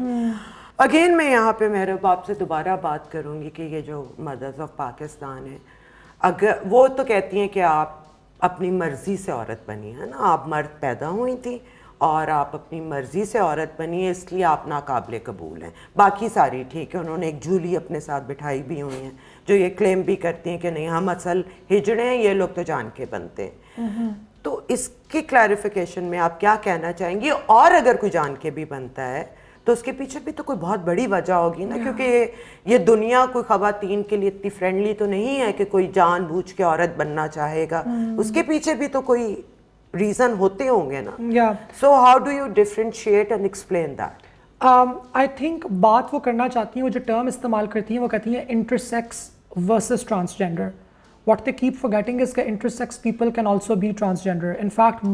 اگین میں یہاں پہ میرے باپ سے دوبارہ بات کروں گی کہ یہ جو مدرز آف پاکستان ہیں, اگر وہ تو کہتی ہیں کہ آپ اپنی مرضی سے عورت بنی ہے نا, آپ مرد پیدا ہوئی تھی اور آپ اپنی مرضی سے عورت بنی ہے, اس لیے آپ ناقابل قبول ہیں. باقی ساری ٹھیک ہے, انہوں نے ایک جھولی اپنے ساتھ بٹھائی بھی ہوئی ہیں جو یہ کلیم بھی کرتی ہیں کہ نہیں ہم اصل ہجڑے ہیں, یہ لوگ تو جان کے بنتے ہیں. تو اس کی کلیریفیکیشن میں آپ کیا کہنا چاہیں گی؟ اور اگر کوئی جان کے بھی بنتا ہے تو اس کے پیچھے بھی تو کوئی بہت بڑی وجہ ہوگی نا, کیونکہ یہ دنیا کوئی خواتین کے لیے اتنی فرینڈلی تو نہیں ہے کہ کوئی جان بوجھ کے عورت بننا چاہے گا. اس کے پیچھے بھی تو کوئی ریزن ہوتے ہوں گے نا. So how do you differentiate and explain that? I think بات وہ کرنا چاہتی ہیں, وہ جو ٹرم استعمال کرتی ہیں وہ کہتی ہیں intersex versus transgender. what they keep forgetting is that intersex people can also be transgender. In fact,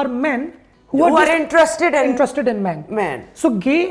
are men who Who are are interested in men. Men. So gay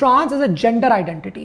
Trans is a gender identity.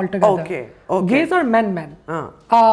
altogether. Okay. Okay. Gays are men.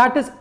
that is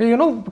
you know,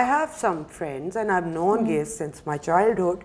I have some friends and I've known gays since my childhood.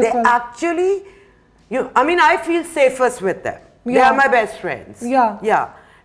They actually, I mean, I feel safest with them. They are my best friends. Yeah.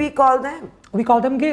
we call them? We call them gay.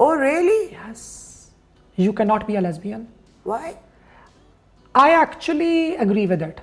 Oh really? Yes. You cannot be a lesbian. Why? I actually agree with it.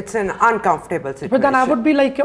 it's an uncomfortable situation. But then I would be like,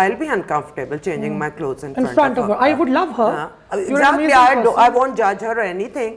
I'll be uncomfortable changing my clothes in front of her. I would love her. Exactly. I won't judge her or anything.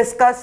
discuss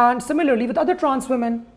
and similarly with other trans women.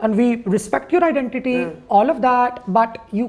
And we respect your identity, all of that, but you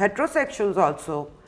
heterosexuals also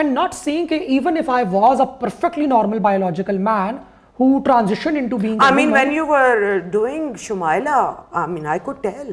And not saying that even if I was a perfectly normal biological man who transitioned into being I mean when you were doing Shumaila, I mean I could tell.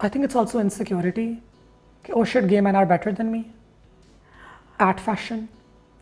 I think it's also insecurity. Oh shit, gay men are better than me at fashion.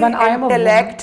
When I am a intellect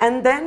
and then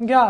Yeah.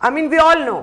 I mean we all know.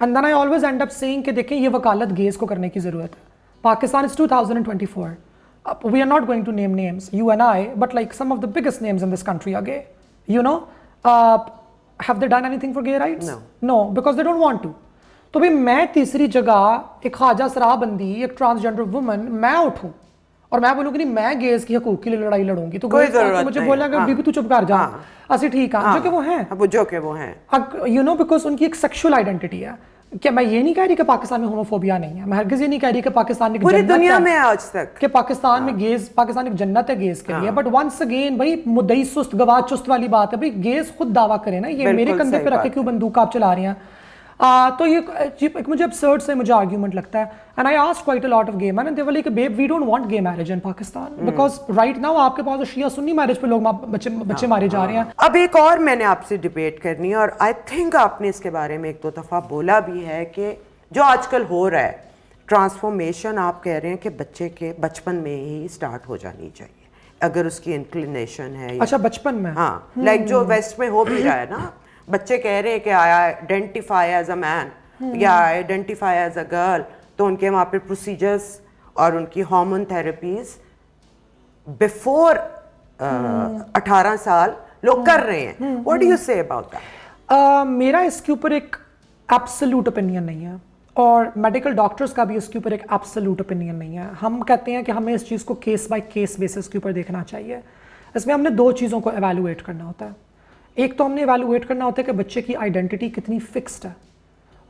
And then I always end up saying کہ دیکھیں یہ وکالت gaze کو کرنے کی ضرورت ہے. Pakistan is 2024. We are not going to name names, you and I, but like some of the biggest names in this country are gay. You know, have they done anything for gay rights? No, because they don't want to. تو بھائی میں تیسری جگہ ایک خواجہ سرا بندی ایک transgender women میں اٹھوں اور میں بولوں کہ نہیں میں گیز کی حقوق کے لیے لڑائی لڑوں گی تو مجھے بولا کہ بی بی تو چپ کر جا اسی ٹھیک ہے جو کہ وہ ہیں یو نو بیکاز ان کی ایک سیکشل آئیڈینٹی ہے. کہ میں یہ نہیں کہہ رہی کہ پاکستان میں ہوموفوبیا نہیں ہے, میں ہرگز یہ نہیں کہہ رہی کہ پاکستان میں پوری دنیا میں آج تک کہ پاکستان میں گیز پاکستان ایک جنت ہے گیز کے لیے. بٹ ونس اگین بھائی مدعی سست گواہ چست والی بات ہے, بھائی گیز خود دعویٰ کرے نا, یہ میرے کندھے پہ رکھ کے کیوں بندوق آپ چلا رہی ہیں. تو یہ مجھے absurd سے مجھے آرگیومنٹ لگتا ہے. And I asked quite a lot of gay men and they were like, babe, we don't want gay marriage in Pakistan because right now آپ کے پاس شیعہ سنی میرج پہ لوگ بچے مارے جا رہے ہیں. اب ایک اور میں نے آپ سے ڈیبیٹ کرنی ہے اور I think آپ نے اس کے بارے میں ایک دو دفعہ بولا بھی ہے کہ جو آج کل ہو رہا ہے ٹرانسفارمیشن, آپ کہہ رہے ہیں کہ بچے کے بچپن میں ہی اسٹارٹ ہو جانی چاہیے اگر اس کی انکلینیشن ہے. اچھا بچپن میں, ہاں لائک جو ویسٹ میں ہو بھی رہا ہے نا, بچے کہہ رہے ہیں کہ آئی آئیڈینٹیفائی ایز اے مین یا آئیڈینٹیفائی ایز اے گرل, تو ان کے وہاں پہ پروسیجرز اور ان کی ہارمون تھراپیز بیفور 18 سال لوگ کر رہے ہیں. واٹ ڈو یو سے اباؤٹ دیٹ؟ میرا اس کے اوپر ایک ایبسولوٹ اوپینین نہیں ہے اور میڈیکل ڈاکٹرز کا بھی اس کے اوپر ایک ایبسولوٹ اوپینین نہیں ہے. ہم کہتے ہیں کہ ہمیں اس چیز کو کیس بائی کیس بیسس کے اوپر دیکھنا چاہیے. اس میں ہم نے دو چیزوں کو ایویلویٹ کرنا ہوتا ہے. ایک تو ہم نے ایویلویٹ کرنا ہوتا ہے کہ بچے کی آئیڈینٹی کتنی فکسڈ ہے,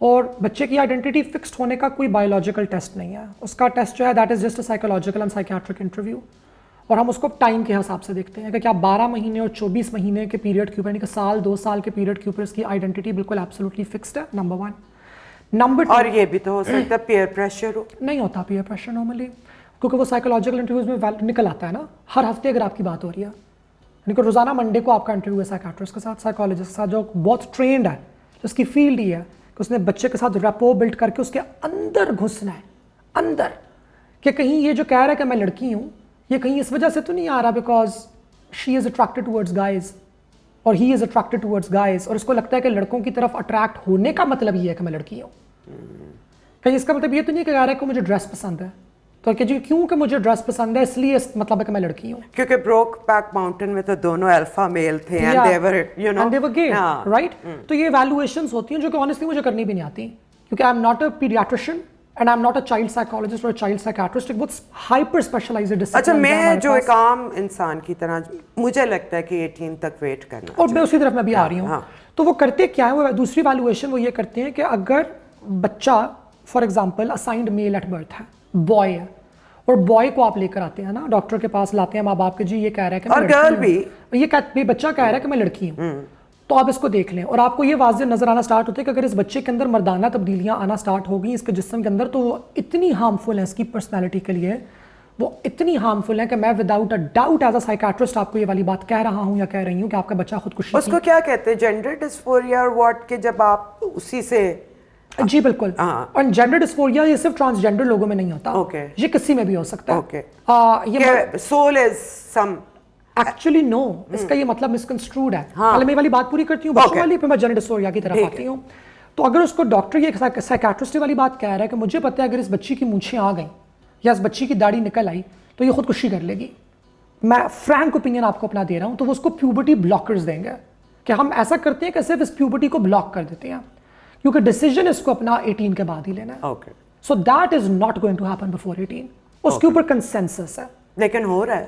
اور بچے کی آئیڈینٹی فکسڈ ہونے کا کوئی بایولوجیکل ٹیسٹ نہیں ہے. اس کا ٹیسٹ جو ہے that is just a psychological and psychiatric interview, اور ہم اس کو ٹائم کے حساب سے دیکھتے ہیں کہ کیا 12 مہینے اور 24 مہینے کے پیریڈ کے اوپر یعنی کہ سال 2 سال کے پیریڈ کے اوپر اس کی آئیڈینٹی بالکل ایبسولوٹلی فکسڈ ہے. نمبر 1. نمبر 2, اور یہ بھی تو ہو سکتا ہے پیئر پریشر ہو. نہیں ہوتا پیئر پریشر نارملی, کیونکہ وہ سائیکولوجیکل انٹرویوز میں نکل آتا ہے نا ہر ہفتے. اگر آپ کی بات ہو رہی ہے یعنی کہ روزانہ منڈے کو آپ کا انٹرویو ہے سائیکیٹرسٹ کے ساتھ, سائیکالوجسٹ کے ساتھ جو بہت ٹرینڈ ہے, جس کی فیلڈ ہی ہے کہ اس نے بچے کے ساتھ ریپو بلڈ کر کے اس کے اندر گھسنا ہے, اندر کہ کہیں یہ جو کہہ رہا ہے کہ میں لڑکی ہوں یہ کہیں اس وجہ سے تو نہیں آ رہا because she is attracted towards guys اور ہی از اٹریکٹڈ ٹورڈز گائز, اور اس کو لگتا ہے کہ لڑکوں کی طرف اٹریکٹ ہونے کا مطلب یہ ہے کہ میں لڑکی ہوں. کہیں اس کا مطلب یہ تو نہیں کہ کہہ رہا ہے کہ مجھے ڈریس پسند ہے تو کہ جی کیوں کہ مجھے ڈریس پسند ہے اس لیے اس مطلب ہے کہ میں لڑکی ہوں. کیونکہ بروک بیک ماؤنٹین میں تو دونوں الفا میل تھے and they were, you know, and they were gay, right? تو یہ ایویلویشنز ہوتی ہیں جو کہ honestly مجھے کرنی بھی نہیں آتی کیونکہ I am not a pediatrician and I am not a child psychologist or a child psychiatrist. ایک بہت ہائپر اسپیشلائزڈ ڈسپلن. اچھا میں جو ایک عام انسان کی طرح مجھے لگتا ہے کہ 18 تک ویٹ کرنا, اور میں اسی طرف میں بھی آ رہی ہوں. تو وہ کرتے کیا ہے, وہ دوسری ایویلویشن وہ یہ کرتے ہیں کہ اگر بچہ for example assigned male at birth ہے, بوائے ہے, اور بوائے کو آپ لے کر آتے ہیں نا ڈاکٹر کے پاس لاتے ہیں ماں باپ کے, جی یہ کہہ رہا ہے کہ اور گرل بھی یہ بچہ کہہ رہا ہے کہ میں لڑکی ہوں, تو آپ اس کو دیکھ لیں اور آپ کو یہ واضح نظر آنا سٹارٹ ہوتا ہے کہ اگر اس بچے کے اندر مردانہ تبدیلیاں آنا سٹارٹ ہو گئی اس کے جسم کے اندر, تو وہ اتنی ہارمفل ہیں اس کی پرسنالٹی کے لیے, وہ اتنی ہارمفل ہیں کہ میں without a doubt as a psychiatrist آپ کو یہ والی بات کہہ رہا ہوں یا کہہ رہی ہوں کہ آپ کا بچہ خودکشی. اس کو کیا کہتے ہیں جینڈر ڈسفوریا اور واٹ, کہ جب آپ اسی سے. جی بالکل, اور جینڈر ڈسفوریا یہ صرف ٹرانسجینڈر لوگوں میں نہیں ہوتا, یہ کسی میں بھی ہو سکتا ہے. سول از سم ایکچولی نو, اس کا یہ مطلب مسکنسٹروڈ ہے. پہلے میں والی بات پوری کرتی ہوں بچوں والی, پھر میں جینڈر ڈسفوریا کی طرف آتی ہوں. تو اگر اس کو ڈاکٹر یہ سائیکیٹرسٹ والی بات کہہ رہا ہے کہ مجھے پتہ ہے اگر اس بچی کی مونچھیں آ گئیں یا اس بچی کی داڑھی نکل آئی تو یہ خودکشی کر لے گی, میں فرینک اوپینین آپ کو اپنا دے رہا ہوں, تو وہ اس کو پیوبرٹی بلاکرز دیں گے کہ ہم ایسا کرتے ہیں کہ صرف اس پیوبرٹی کو بلاک کر دیتے ہیں کیونکہ ڈیسیجن اس کو اپنا 18 کے بعد ہی لینا ہے. So that is not going to happen before 18. اس کے اوپر کنسنسس ہے, لیکن ہو رہا ہے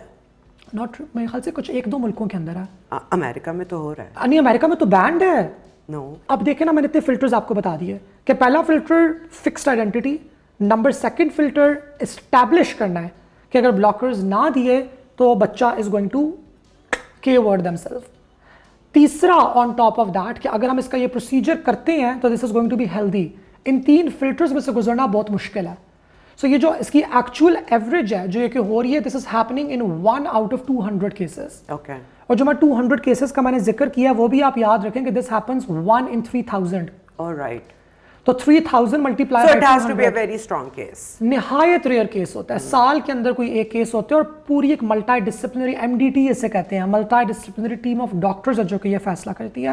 ناٹ میرے خیال سے کچھ 1-2 ملکوں کے اندر ہے. امریکہ میں تو ہو رہا ہے. نہیں امریکہ میں تو بینڈ ہے. نو اب دیکھیں نا, میں نے اتنے فلٹرز آپ کو بتا دیے کہ پہلا filter fixed identity, number 2 filter establish کرنا ہے کہ اگر بلاکرز نہ دیے تو بچہ از گوئنگ ٹو کے ورڈ دیم سیلف. تیسرا آن ٹاپ آف دیٹ کہ اگر ہم اس کا یہ پروسیجر کرتے ہیں تو this is going to be healthy. ان 3 فلٹرز میں سے گزرنا بہت مشکل ہے. سو یہ جو اس کی ایکچوئل ایوریج ہے جو یہ کہ ہو رہی ہے, this is happening in 1 out of 200 cases. اور جو میں 200 کیسز کا میں نے ذکر کیا وہ بھی آپ یاد رکھیں کہ دس ہیپنس 1 in 3000. alright. تو 3000 multiply so it has to be a very strong case. نہایت ریئر کیس ہوتا ہے, سال کے اندر کوئی ایک کیس ہوتے ہیں, اور پوری ایک ملٹی ڈسپلنری MDT اسے کہتے ہیں, multi disciplinary team of doctors جو کہ یہ فیصلہ کرتی ہے.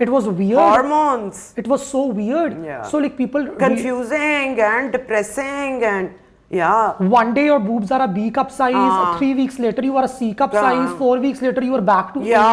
It was weird. Hormones. It was so weird. Yeah. So like people Confusing and depressing and yeah. one day your boobs are a B cup size, 3 weeks later you are a C cup size, 4 weeks later you are back to Yeah,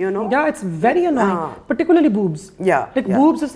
you know. Yeah, it's very annoying. Particularly boobs. Yeah, Like yeah. boobs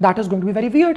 That is going to be very weird.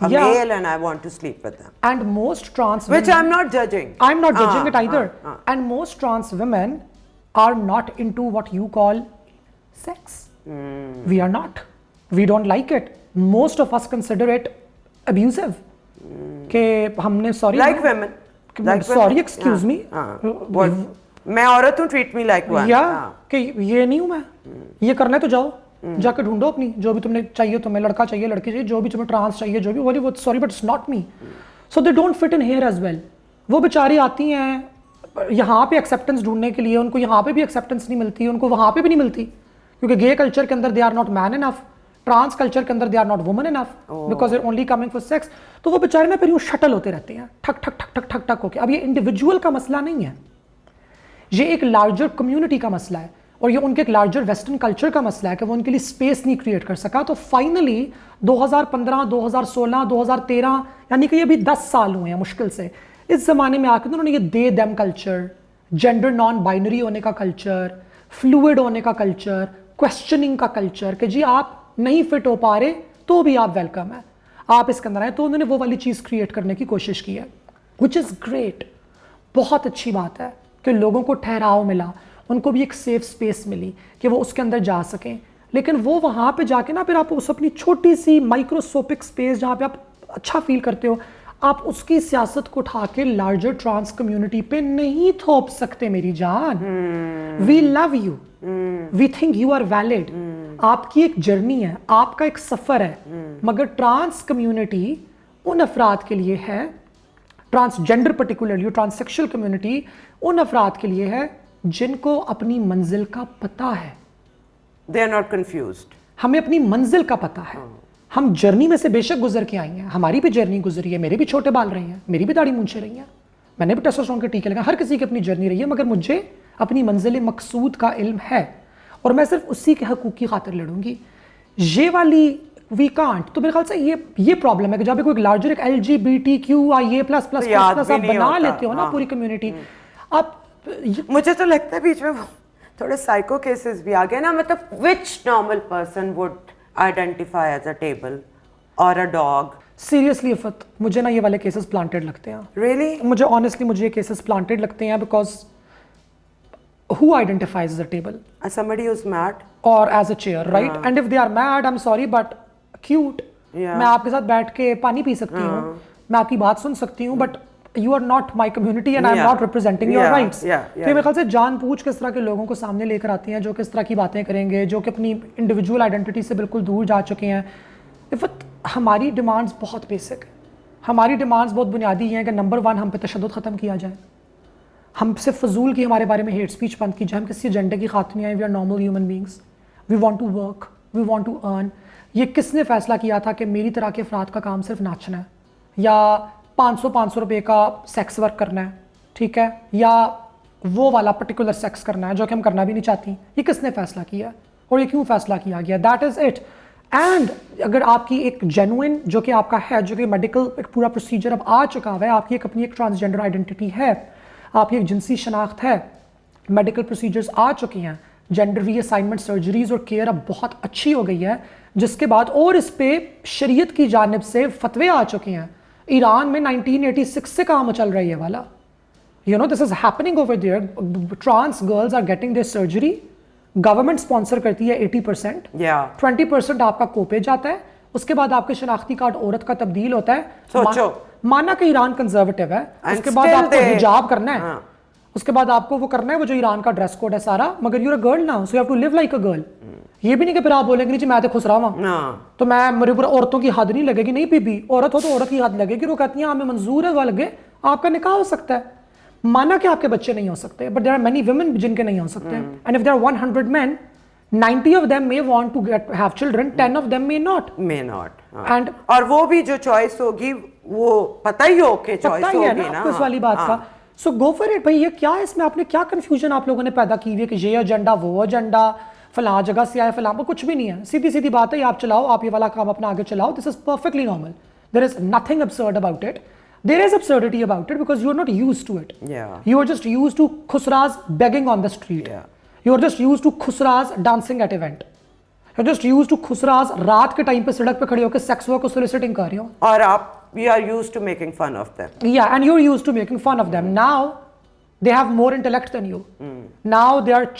a male and I want to sleep with them. And most trans which women, I'm not judging. I'm not judging it either. And most trans women are not into what you call sex. We are not. We don't like it. Most of us consider it abusive. کہ ہم نے sorry. Like women. Sorry, excuse me. میں عورت ہوں, treat me like one. کہ یہ نہیں ہوں میں, یہ کرنا ہے تو جاؤ, جا کے ڈھونڈو اپنی جو بھی تم نے چاہیے, تمہیں لڑکا چاہیے, لڑکی چاہیے, جو بھی تمہیں ٹرانس چاہیے, جو بھی وہ sorry but it's not me. So they don't fit in here as well. وہ بیچاری آتی ہیں یہاں پہ ایکسیپٹنس ڈھونڈنے کے لیے, ان کو یہاں پہ بھی ایکسیپٹنس نہیں ملتی, ان کو وہاں پہ بھی نہیں ملتی, کیونکہ گے کلچر کے اندر they are not men enough, trans culture کے اندر they are not women enough, because they are only coming for sex. تو وہ بیچارے نا پھر یوں شٹل ہوتے رہتے ہیں ٹھک ٹھک ٹھک ٹھک ٹھک ٹھک ہو کے. اب یہ انڈیویجول کا مسئلہ نہیں ہے, یہ ایک لارجر کمیونٹی کا مسئلہ ہے, اور یہ ان کے ایک لارجر ویسٹرن کلچر کا مسئلہ ہے کہ وہ ان کے لیے اسپیس نہیں کریٹ کر سکا. تو فائنلی 2015, 2016, 2013, یعنی کہ یہ بھی 10 سال ہوئے ہیں مشکل سے, اس زمانے میں آ کے انہوں نے یہ they them culture, gender non binary ہونے کا کلچر, فلوئڈ ہونے کا کلچر, کویسچننگ کا کلچر, کہ جی آپ نہیں فٹ ہو پا رہے تو بھی آپ ویلکم ہیں, آپ اس کے اندر آئیں. تو انہوں نے وہ والی چیز کریٹ کرنے کی کوشش کی ہے, وچ از گریٹ. بہت اچھی بات ہے کہ لوگوں کو ٹھہراؤ ملا, ان کو بھی ایک سیف اسپیس ملی کہ وہ اس کے اندر جا سکیں. لیکن وہ وہاں پہ جا کے نا پھر آپ اس اپنی چھوٹی سی مائکروسکوپک اسپیس جہاں پہ آپ اچھا فیل کرتے ہو, آپ اس کی سیاست کو اٹھا کے لارجر ٹرانس کمیونٹی پہ نہیں تھوپ سکتے میری جان. We love you, we think you are valid, آپ کی ایک جرنی ہے, آپ کا ایک سفر ہے, مگر ٹرانس کمیونٹی ان افراد کے لیے ہے, ٹرانسجینڈر پرٹیکولرلی ٹرانسیکشل کمیونٹی ان افراد کے لیے ہے جن کو اپنی منزل کا پتہ ہے. They are not confused. ہمیں اپنی منزل کا پتہ ہے, ہم جرنی میں سے بے شک گزر کے آئی ہیں, ہماری بھی جرنی گزری ہے, میرے بھی چھوٹے بال رہے ہیں, میری بھی داڑھی مونچھیں رہی ہیں, میں نے بھی ٹیسٹوسٹیرون کے ٹیکے لگائے, ہر کسی کی اپنی جرنی رہی ہے, مگر مجھے اپنی منزل مقصود کا علم ہے, اور میں صرف اسی کے حقوق کی خاطر لڑوں گی. یہ والی وی کانٹ. تو میرے خیال سے یہ پرابلم ہے کہ جب بھی کوئی لارجر ایک LGBTQIA+++ آپ بنا لیتے ہو نا پوری کمیونٹی. اب مجھے تو لگتا ہے بیچ میں تھوڑے سائیکو کیسز بھی آ گئے نا, مطلب which normal person would identify as a table اور اے ڈاگ. سیریسلی افت, مجھے نا یہ والے کیسز پلانٹیڈ لگتے ہیں. ریئلی مجھے آنیسٹلی مجھے یہ کیسز پلانٹیڈ لگتے ہیں, because who identifies as a table? As somebody who's mad. Or as a chair, right? And if they are mad, I'm sorry, but cute. میں آپ کے ساتھ بیٹھ کے پانی پی سکتی ہوں, میں آپ کی بات سن سکتی ہوں, but you are not my community and I'm not representing your rights. تو میرے خیال سے جان بوجھ کے اس طرح کے لوگوں کو سامنے لے کر آتی ہیں جو کہ اس طرح کی باتیں کریں گے, جو کہ اپنی انڈیویجول آئیڈینٹی سے بالکل دور جا چکے ہیں. ہماری ڈیمانڈز بہت بیسک ہیں, ہماری ڈیمانڈز بہت بنیادی ہیں کہ نمبر 1 ہم پہ تشدد ختم کیا جائے, ہم سے فضول کی ہمارے بارے میں ہیٹ اسپیچ بند کی جائے, ہم کسی ایجنڈے کی خاطر نہیں آئے. We are normal human beings, we want to work, we want to earn. یہ کس نے فیصلہ کیا تھا کہ میری طرح کے افراد کا کام صرف ناچنا ہے, یا 500 روپے کا سیکس ورک کرنا ہے, ٹھیک ہے, یا وہ والا پرٹیکولر سیکس کرنا ہے جو کہ ہم کرنا بھی نہیں چاہتی؟ یہ کس نے فیصلہ کیا اور یہ کیوں فیصلہ کیا گیا؟ That is it. اینڈ اگر آپ کی ایک جینوئن جو کہ آپ کا ہے, جو کہ میڈیکل ایک پورا پروسیجر اب آ چکا ہوا ہے, آپ کی ایک اپنی ایک ٹرانسجینڈر آئیڈینٹی ہے, آپ کی ایک جنسی شناخت ہے, میڈیکل پروسیجرز آ چکی ہیں, جینڈر ری اسائنمنٹ سرجریز اور کیئر اب بہت اچھی ہو گئی ہے, جس کے بعد اور اس پہ شریعت کی جانب سے فتوے آ چکے ہیں. ایران میں 1986 سے کام چل رہا ہے یہ والا. You know, this is happening over there. Trans girls are getting their surgery. Government sponsor کرتی ہے 80%, 20% آپ کا کوپے جاتا ہے, اس کے بعد آپ کے شناختی کارڈ عورت کا تبدیل ہوتا ہے. سوچو, مانا کہ ایران کنزرویٹو ہے, اس کے بعد آپ کو حجاب کرنا ہے, اس کے بعد آپ کو وہ کرنا ہے وہ جو ایران کا ڈریس کوڈ ہے سارا, مگر you are girl now, so you have to live like a girl. یہ بھی نہیں کہ پھر آپ بولیں گے جی میں تو خسرا ہوں تو میں میرے اوپر عورتوں کی حد نہیں لگے گی. نہیں بی بی, عورت ہو تو عورت کی حد لگے گی. وہ کہتی ہیں ہمیں منظور ہے وہ لگے, آپ کا نکاح ہو سکتا ہے. مانا کہ آپ کے بچے نہیں ہو سکتے, but there are many women جن کے نہیں ہو سکتے. And if there are 100 men, 90 of them may want to have children, 10 of them may not. And اور وہ بھی جو چوائس ہوگی وہ پتہ ہی ہو کہ چوائس ہوگی نا اس والی بات کا. سو گو فار اٹ. بھائی یہ کیا ہے, اس میں آپ نے کیا کنفیوژن آپ لوگوں نے پیدا کی ہوئی ہے کہ یہ ایجنڈا وہ ایجنڈا فلاں جگہ سے آئے فلاں, کچھ بھی نہیں ہے. سیدھی سیدھی بات ہے, آپ چلاؤ, آپ یہ والا کام اپنا آگے چلاؤ. This is perfectly normal. There is nothing absurd about it. There is absurdity about it because you are not used to it. You are just used to khusras begging on the street. You are just used to khusras dancing at event. You are just used to khusras raat ke time pe sadak pe khade ho ke sex work ko soliciting kar rahe ho. Aur you are used to making fun of them. Yeah, and you are used to making fun of them. Now they have more intellect than you. Now they are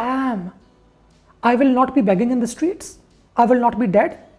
damn, I will not be begging in the streets, I will not be dead.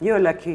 You're lucky.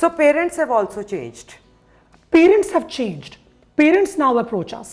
So parents have also changed. Parents have changed. Parents now approach us.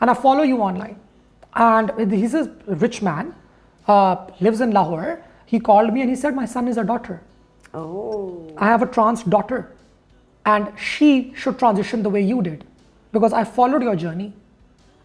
and I follow you online. And he's a rich man, lives in Lahore. He called me and he said my son is a daughter. Oh. I have a trans daughter and she should transition the way you did because I followed your journey.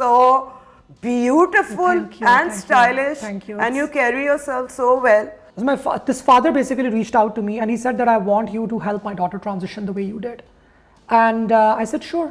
so beautiful and stylish and you carry yourself so well. This father basically reached out to me and he said that I want you to help my daughter transition the way you did. And I said sure,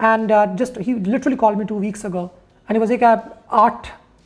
And just he literally called me 2 weeks ago and he was like 8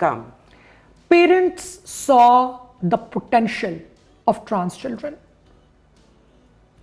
come? Parents saw the potential of trans children.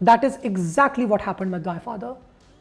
That is exactly what happened with my father.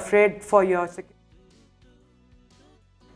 afraid for your security.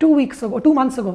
2 months ago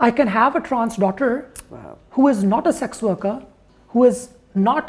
I can have a trans daughter who is not a sex worker, who is not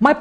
My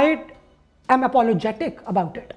I am apologetic about it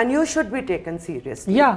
and you should be taken seriously. Yeah.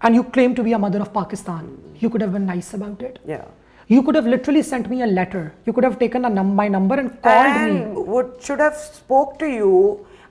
and you claim to be a mother of Pakistan. You could have been nice about it. Yeah. You could have literally sent me a letter. You could have taken my number and called me. And would should have spoke to you,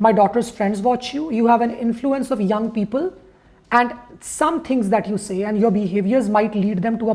my daughter's friends watch you, you have an influence of young people, and some things that you say and your behaviors might lead them to a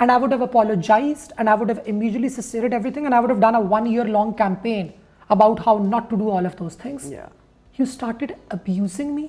and I would have apologized, and I would have immediately sincered everything, and I would have done a 1-year-long campaign about how not to do all of those things. Yeah. You started abusing me,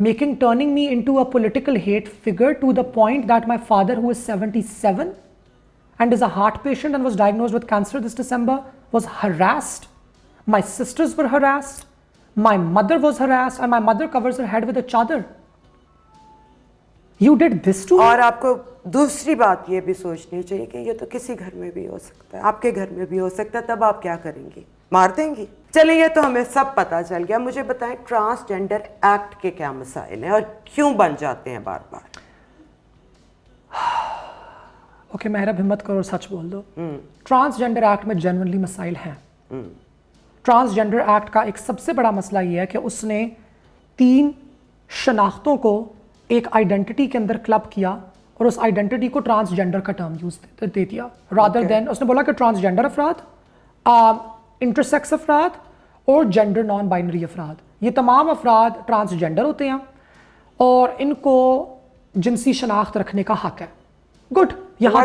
turning me into a political hate figure to the point that my father, who is 77 and is a heart patient and was diagnosed with cancer this December, was harassed. My sisters were harassed. My mother was harassed, and my mother covers her head with a chadar. You did this to me? اور آپ کو دوسری بات یہ بھی سوچنی چاہیے کہ یہ تو کسی گھر میں بھی ہو سکتا ہے, آپ کے گھر میں بھی ہو سکتا ہے, تب آپ کیا کریں گی؟ مار دیں گی؟ چلیں یہ تو ہمیں سب پتہ چل گیا. مجھے بتائیں ٹرانسجینڈر ایکٹ کے کیا مسائل ہیں اور کیوں بن جاتے ہیں بار بار؟ اوکے محرب ہمت کرو اور سچ بول دو. ٹرانسجینڈر ایکٹ میں جنرلی مسائل ہیں. ٹرانسجینڈر ایکٹ کا ایک سب سے بڑا مسئلہ یہ ہے کہ اس نے 3 شناختوں کو ایک آئیڈینٹی کے اندر کلب کیا اور اس آئیڈینٹی کو ٹرانسجینڈر کا ٹرم یوز دے دیا رادر دین. اس نے بولا کہ ٹرانسجینڈر افراد, انٹرسیکس افراد اور جینڈر نان بائنری افراد, یہ تمام افراد ٹرانسجینڈر ہوتے ہیں اور ان کو جنسی شناخت رکھنے کا حق ہے. گڈ, یہاں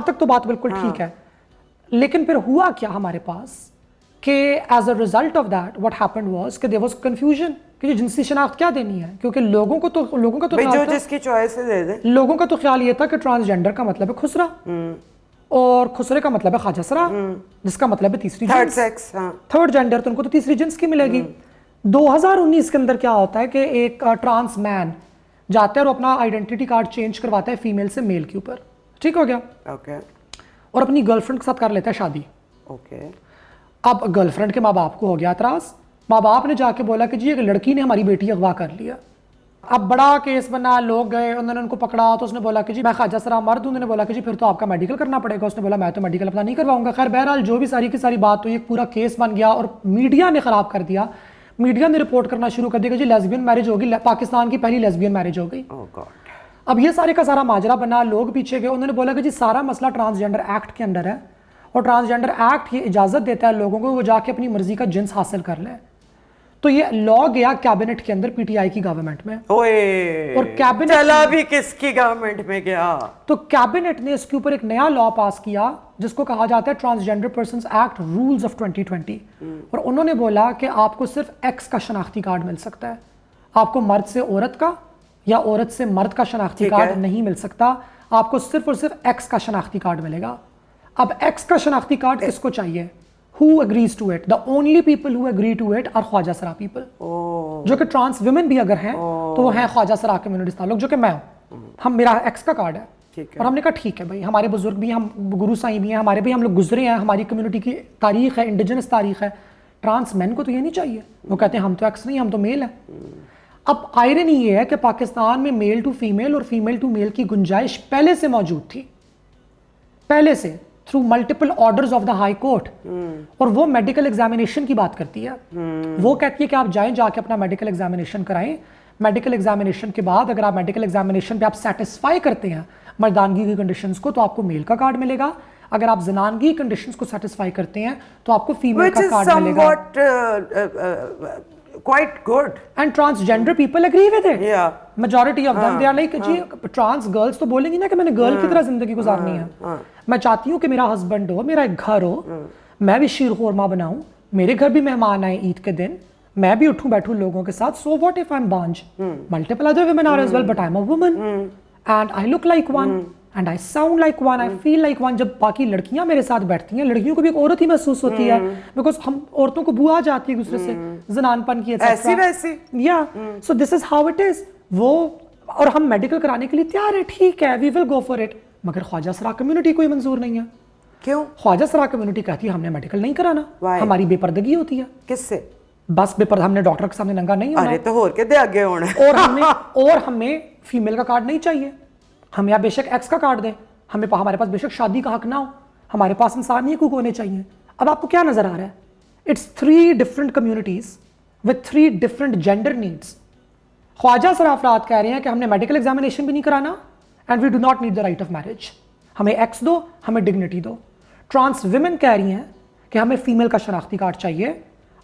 تک تو بات بالکل ٹھیک ہے. لیکن پھر ہوا کیا ہمارے پاس کہ as a result of that what happened was کہ دیر واز کنفیوژن کہ جنسی شناخت کیا دینی ہے, کیونکہ لوگوں کا تو جو جس کی چوائس ہے دے دیں. لوگوں کا تو خیال یہ تھا کہ ٹرانسجینڈر کا مطلب ہے خسرا اور خسرے کا مطلب ہے خواجہ سرا, جس کا مطلب ہے تیسری جنس, تھرڈ جینڈر, تو ان کو تو تیسری جنس کی ملے گی. 2019 کے اندر کیا ہوتا ہے کہ ایک ٹرانس مین جاتا ہے اور اپنا آئیڈینٹی کارڈ چینج کرواتا ہے فیمیل سے میل کے اوپر, ٹھیک ہو گیا, اور اپنی گرل فرینڈ کے ساتھ کر لیتا ہے شادی. اب گرل فرینڈ کے ماں باپ کو ہو گیا اعتراض. ماں باپ نے جا کے بولا کہ جی ایک لڑکی نے ہماری بیٹی اغوا کر لیا. اب بڑا کیس بنا, لوگ گئے, انہوں نے ان کو پکڑا تو اس نے بولا کہ جی میں خواجہ سرا مرد ہوں. انہوں نے بولا کہ جی پھر تو آپ کا میڈیکل کرنا پڑے گا. اس نے بولا میں تو میڈیکل اپنا نہیں کرواؤں گا. خیر بہرحال جو بھی ساری کی ساری بات ہوئی, ایک پورا کیس بن گیا اور میڈیا نے خراب کر دیا. میڈیا نے رپورٹ کرنا شروع کر دیا کہ جی لیزبین میرج ہوگی, پاکستان کی پہلی لیزبین میرج ہو گئی. اب یہ سارے کا سارا ماجرا بنا, لوگ پیچھے گئے. انہوں نے بولا کہ جی سارا مسئلہ ٹرانسجینڈر ایکٹ کے اندر ہے اور ٹرانسجینڈر ایکٹ یہ اجازت دیتا ہے لوگوں کو وہ جا کے اپنی مرضی کا جنس حاصل کر لیں. تو یہ لا گیا کیبنٹ کے اندر, پی ٹی آئی کی گورنمنٹ میں, اور کیبنٹ چلا بھی کس کی گورنمنٹ میں گیا, تو کیبنٹ نے اس کے اوپر ایک نیا لا پاس کیا جس کو کہا جاتا ہے transgender persons act rules of 2020. اور انہوں نے بولا کہ آپ کو صرف ایکس کا شناختی کارڈ مل سکتا ہے, آپ کو مرد سے عورت کا یا عورت سے مرد کا شناختی کارڈ نہیں مل سکتا. آپ کو صرف اور صرف ایکس کا شناختی کارڈ ملے گا. اب ایکس کا شناختی کارڈ کس کو چاہیے؟ Who agrees to it? The only people who agree to it are خواجہ سرا people. جو کہ ٹرانس ویمن بھی اگر ہیں تو وہ ہیں خواجہ سرا کمیونٹی تعلق, جو کہ میں ہوں. میرا ایکس کا کارڈ ہے اور ہم نے کہا ٹھیک ہے بھائی, ہمارے بزرگ بھی, ہم گرو سائیں بھی ہیں, ہمارے بھی ہم لوگ گزرے ہیں, ہماری کمیونٹی کی تاریخ ہے, انڈیجنس تاریخ ہے. ٹرانس مین کو تو یہ نہیں چاہیے. وہ کہتے ہیں ہم تو ایکس نہیں, ہم تو میل ہیں. اب آئرنی یہ ہے کہ پاکستان میں میل ٹو فیمیل اور فیمیل ٹو میل کی گنجائش پہلے سے موجود تھی, پہلے سے, through multiple orders of the high court. اور وہ میڈیکل ایگزامینیشن کی بات کرتی ہے. وہ کہتی ہے کہ آپ جائیں, جا کے اپنا میڈیکل ایگزامینیشن کرائیں. میڈیکل ایگزامینیشن کے بعد اگر آپ میڈیکل ایگزامینیشن پہ آپ سیٹسفائی کرتے ہیں مردانگی کی کنڈیشنز کو تو آپ کو میل کا کارڈ ملے گا. اگر آپ زنانگی کنڈیشنز کو سیٹسفائی کرتے ہیں تو آپ کو فیمیل کا کارڈ ملے گا. quite good and transgender people agree with it. Majority of them they are like G trans girls تو بولیں گی نا کہ میں نے گرل کی طرح زندگی گزارنی ہے. میں چاہتی ہوں کہ میرا ہسبینڈ ہو, میرا ایک گھر ہو, میں بھی شیر خورما بناؤں, میرے گھر بھی مہمان آئیں عید کے دن, میں بھی اٹھوں بیٹھوں لوگوں کے ساتھ. So what if I'm Banj? Multiple other women are as well, but I'm a woman and I look like one and I sound like one, I feel like one. جب باقی لڑکیاں میرے ساتھ بیٹھتی ہیں, لڑکیوں کو بھی ایک عورت ہی محسوس ہوتی ہے, بیکاز ہم عورتوں کو بو آ جاتی ہے دوسرے سے زنان پن کی, ایسی ویسی. یا سو this is how it is. وہ اور ہم میڈیکل کرانے کے لیے تیار ہے, ٹھیک ہے, وی ول گو فار اٹ. مگر خواجہ سرا کمیونٹی کو منظور نہیں ہے. کیوں؟ خواجہ سرا کمیونٹی کہتی ہے ہم نے میڈیکل نہیں کرانا, ہماری بے پردگی ہوتی ہے. کس سے؟ بس بے پردہ, ہم نے ڈاکٹر کے سامنے ننگا نہیں ہونا. ارے تو ہور کے دے آگے ہونا. اور ہمیں فیمیل کا کارڈ نہیں چاہیے. ہم یا بے شک ایکس کا کارڈ دیں, ہمارے پاس بے شک شادی کا حق نہ ہو, ہمارے پاس انسانی حقوق ہونے چاہیے. اب آپ کو کیا نظر آ رہا ہے؟ It's 3 different communities with 3 different gender needs. خواجہ سرا افراد کہہ رہے ہیں کہ ہم نے میڈیکل ایگزامینیشن بھی نہیں کرانا and we do not need the right of marriage, ہمیں ایکس دو, ہمیں ڈگنیٹی دو. ٹرانس ویمن کہہ رہی ہیں کہ ہمیں فیمیل کا شناختی کارڈ چاہیے,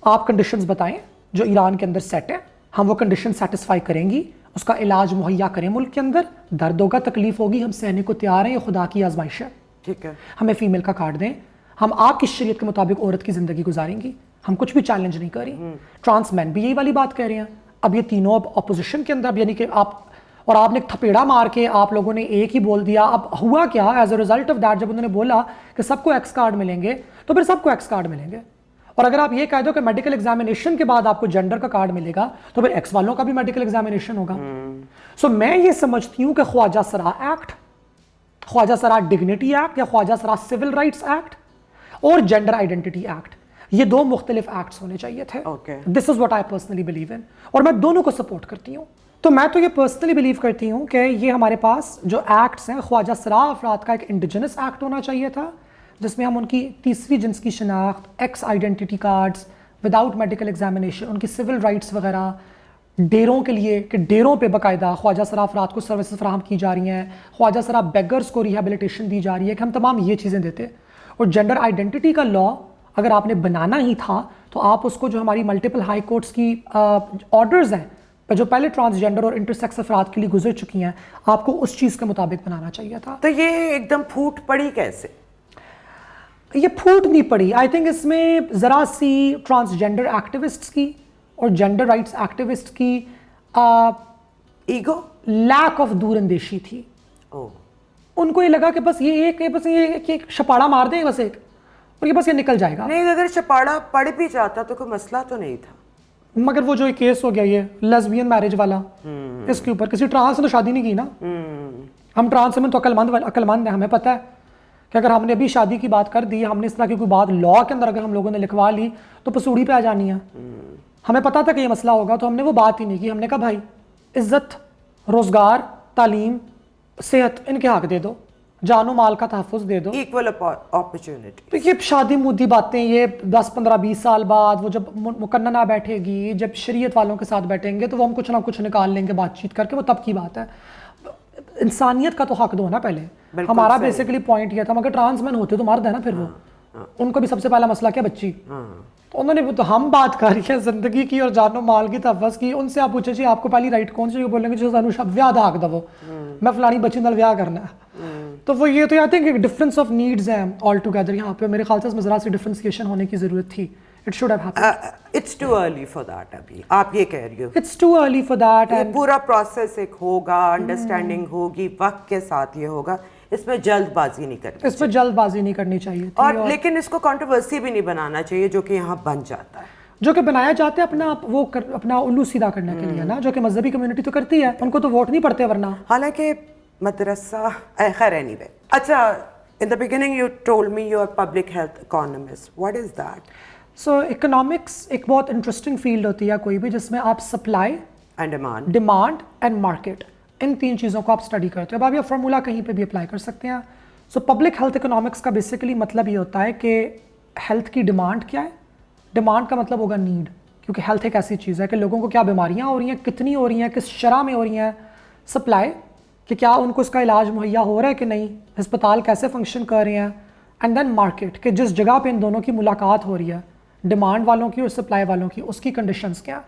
آپ کنڈیشنز بتائیں جو ایران کے اندر سیٹ ہے, ہم وہ کنڈیشن سیٹسفائی کریں گی, اس کا علاج مہیا کریں ملک کے اندر, درد ہوگا, تکلیف ہوگی, ہم سہنے کو تیار ہیں, یہ خدا کی آزمائش ہے. ٹھیک ہے, ہمیں فیمیل کا کارڈ دیں, ہم آپ کی شریعت کے مطابق عورت کی زندگی گزاریں گی, ہم کچھ بھی چیلنج نہیں کر رہی. ٹرانس مین بھی یہی والی بات کہہ رہے ہیں, اب یہ تینوں اب اپوزیشن کے اندر، یعنی کہ آپ نے ایک تھپیڑا مار کے آپ لوگوں نے ایک ہی بول دیا. اب ہوا کیا as a result of that, جب انہوں نے بولا کہ سب کو ایکس کارڈ ملیں گے تو پھر سب کو ایکس کارڈ ملیں گے. اور اگر آپ یہ کہہ دو کہ میڈیکل ایگزامینیشن کے بعد آپ کو جینڈر کا کارڈ ملے گا تو پھر ایکس والوں کا بھی میڈیکل ایگزامینیشن ہوگا. سو میں یہ سمجھتی ہوں کہ خواجہ سرا ایکٹ، خواجہ سرا ڈگنیٹی ایکٹ یا خواجہ سرا سول رائٹس ایکٹ اور جینڈر آئیڈینٹی ایکٹ، یہ دو مختلف ایکٹس ہونے چاہیے تھے. This is what I personally believe in, اور میں دونوں کو سپورٹ کرتی ہوں. تو میں تو یہ پرسنلی بلیو کرتی ہوں کہ یہ ہمارے پاس جو ایکٹس ہیں، خواجہ سرا افراد کا ایک انڈیجنس ایکٹ ہونا چاہیے تھا جس میں ہم ان کی تیسری جنس کی شناخت، X identity cards without medical examination, ان کی سول رائٹس وغیرہ، ڈیروں کے لیے کہ ڈیروں پہ باقاعدہ خواجہ سرا افراد کو سروسز فراہم کی جا رہی ہیں، خواجہ سرا بیگرز کو ریہیبلیٹیشن دی جا رہی ہے، کہ ہم تمام یہ چیزیں دیتے. اور جینڈر آئیڈینٹی کا لا اگر آپ نے بنانا ہی تھا تو آپ اس کو جو ہماری ملٹیپل ہائی کورٹس کی آرڈرز ہیں جو پہلے ٹرانسجینڈر اور انٹرسیکس افراد کے لیے گزر چکی ہیں، آپ کو اس چیز کے مطابق بنانا چاہیے تھا. تو یہ ایک دم پھوٹ پڑی کیسے؟ یہ پھوٹ نہیں پڑی. آئی تھنک اس میں ذرا سی ٹرانسجینڈر ایکٹیوسٹس کی اور جینڈر رائٹس ایکٹیوسٹ کی ایگو، لیک آف دور اندیشی تھی. ان کو یہ لگا کہ بس یہ ایک شپاڑا مار دیں بس ایک، اور یہ بس یہ نکل جائے گا. نہیں، اگر شپاڑا پڑ بھی جاتا تو کوئی مسئلہ تو نہیں تھا. مگر وہ جو ایک کیس ہو گیا یہ لیزبین میرج والا، اس کے اوپر کسی ٹرانس نے تو شادی نہیں کی نا. ہم ٹرانس میں تو عقل مند ہیں، ہمیں پتہ ہے کہ اگر ہم نے ابھی شادی کی بات کر دی، ہم نے اس طرح کی کوئی بات لا کے اندر اگر ہم لوگوں نے لکھوا لی تو پسوڑی پہ آ جانی ہے. ہمیں پتہ تھا کہ یہ مسئلہ ہوگا تو ہم نے وہ بات ہی نہیں کی. ہم نے کہا بھائی عزت، روزگار، تعلیم، صحت ان کے حق دے دو، جان و مال کا تحفظ دے دو، ایکول اپرچونٹی. یہ شادی مودی باتیں یہ 10 15 20 سال بعد وہ جب مقننہ بیٹھے گی، جب شریعت والوں کے ساتھ بیٹھیں گے تو وہ ہم کچھ نہ کچھ نکال لیں گے بات چیت کر کے، وہ تب کی بات ہے. انسانیت کا تو حق دو نا پہلے. ہمارا بیسیکلی پوائنٹ یہ تھا. مگر ٹرانس مین ہوتے تو مرد ہے نا پھر وہ، ان کو بھی سب سے پہلا مسئلہ کیا بچی. تو انہوں نے تو ہم بات کر رہی ہیں زندگی کی اور جان و مال کی تحفظ کی. ان سے آپ پوچھیں جی آپ کو پہلی رائٹ کون سی، وہ بولیں گے جو سانو شب ویاہ دا حق دو، میں فلانی بچی نال ویاہ کرنا ہے. تو وہ یہ تو آئی تھنک ایک ڈفرینس آف نیڈز ہیں آل ٹوگیدر. یہاں پہ میرے خیال سے اس میں ذرا سی ڈفرینسیشن ہونے کی ضرورت تھی. It should have happened. It's too early for that ابھی آپ یہ کہہ رہی ہو. It's too early for that. یہ پورا پروسیس ایک ہوگا، انڈرسٹینڈنگ ہوگی، وقت کے ساتھ یہ ہوگا. اس میں جلد بازی نہیں کرنی، اس میں جلد بازی نہیں کرنی چاہیے. اور لیکن اس کو کنٹروورسی بھی نہیں بنانا چاہیے جو کہ یہاں بن جاتا ہے، جو کہ بنایا جاتا ہے اپنا الو سیدھا کرنے کے لیے نا، جو کہ مذہبی کمیونٹی تو کرتی ہے. ان کو تو ووٹ نہیں پڑتے ورنہ. حالانکہ مدرسہ خیر اینی وے. اچھا، in the beginning you told me you are public health economist. What is that? So economics ایک بہت انٹرسٹنگ فیلڈ ہوتی ہے کوئی بھی، جس میں آپ supply and demand and market, ان تین چیزوں کو آپ اسٹڈی کرتے ہو. اب آپ یہ فارمولا کہیں پہ بھی اپلائی کر سکتے ہیں. سو پبلک ہیلتھ اکنامکس کا بیسیکلی مطلب یہ ہوتا ہے کہ ہیلتھ کی ڈیمانڈ کیا ہے. ڈیمانڈ کا مطلب ہوگا نیڈ، کیونکہ ہیلتھ ایک ایسی چیز ہے کہ لوگوں کو کیا بیماریاں ہو رہی ہیں، کتنی ہو رہی ہیں، کس شرح میں ہو رہی ہیں. سپلائی کہ کیا ان کو اس کا علاج مہیا ہو رہا ہے کہ نہیں، ہسپتال کیسے فنکشن کر رہے ہیں. اینڈ دین مارکیٹ کہ جس جگہ پہ ان دونوں کی ملاقات ہو رہی ہے، ڈیمانڈ والوں کی اور سپلائی والوں کی، اس کی کنڈیشنز کیا.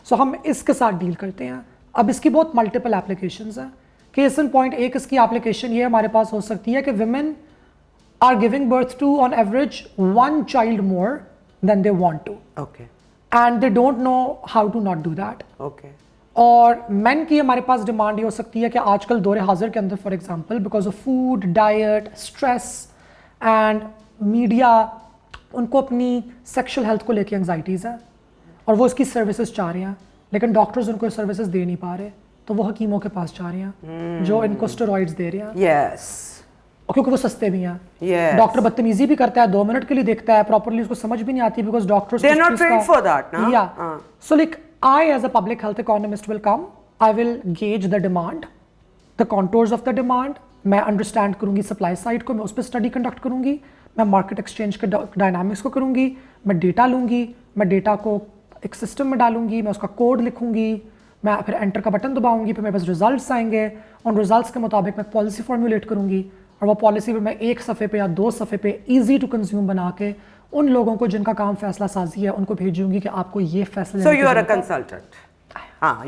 سو ہم اس کے ساتھ ڈیل کرتے ہیں. اب اس کی بہت ملٹیپل اپلیکیشنز ہیں. کیس ان پوائنٹ ایک اس کی اپلیکیشن یہ ہمارے پاس ہو سکتی ہے کہ women are giving birth to on average 1 child more than they want to. Okay. And they don't know how to not do that. Okay. اور مین کی ہمارے پاس ڈیمانڈ یہ ہو سکتی ہے کہ آج کل دور حاضر کے اندر for example because of food, diet, stress and media, ان کو اپنی سیکشل ہیلتھ کو لے کے انگزائٹیز ہیں اور وہ اس کی سروسز چاہ رہے ہیں، لیکن ڈاکٹرز ان کو سروسز دے نہیں پا رہے، تو وہ حکیموں کے پاس جا رہے ہیں جو ان کو اسٹیرائڈز دے رہے ہیں. Yes. کیونکہ وہ سستے بھی ہیں. Yes. ڈاکٹر بدتمیزی بھی کرتا ہے، 2 منٹ کے لیے دیکھتا ہے، پراپرلی اس کو سمجھ بھی نہیں آتی because doctors They're not trained for that, no? Yeah. So like I as a public health economist will come, I will gauge the demand, the contours of the demand. میں انڈرسٹینڈ کروں گی supply side کو، میں اس پہ study conduct کروں گی، میں مارکیٹ ایکسچینج کے ڈائنامکس کو کروں گی، میں ڈیٹا لوں گی، میں ڈیٹا کو ایک سسٹم میں ڈالوں گی، میں اس کا کوڈ لکھوں گی، میں پھر انٹر کا بٹن دباؤں گی، پھر میرے پاس ریزلٹس آئیں گے، ان ریزلٹس کے مطابق میں پالیسی فارمولیٹ کروں گی، اور وہ پالیسی پہ میں 1 صفحے پہ یا 2 صفحے پہ ایزی ٹو کنزیوم بنا کے ان لوگوں کو جن کا کام فیصلہ سازی ہے ان کو بھیجوں گی کہ آپ کو یہ فیصلہ. So you are a consultant.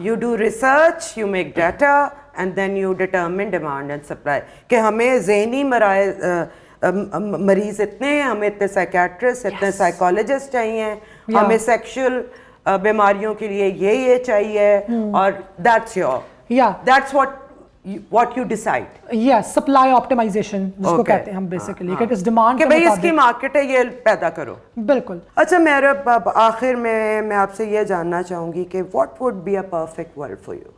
You do research, you make data and then you determine demand and supply. کہ ہمیں ذہنی مریض اتنے ہیں، ہمیں اتنے سائیکیٹرسٹ، اتنے سائیکالوجسٹ چاہیے، ہمیں سیکشل بیماریوں کے لیے یہ چاہیے اور that's what you decide. Yes, supply optimization جس کو کہتے ہیں ہم بیسیکلی کہ اس ڈیمانڈ کہ بھئی اس کی مارکیٹ ہے یہ پیدا کرو. بالکل. اچھا میرا آخر میں آپ سے یہ جاننا چاہوں گی کہ what would be a perfect world for you?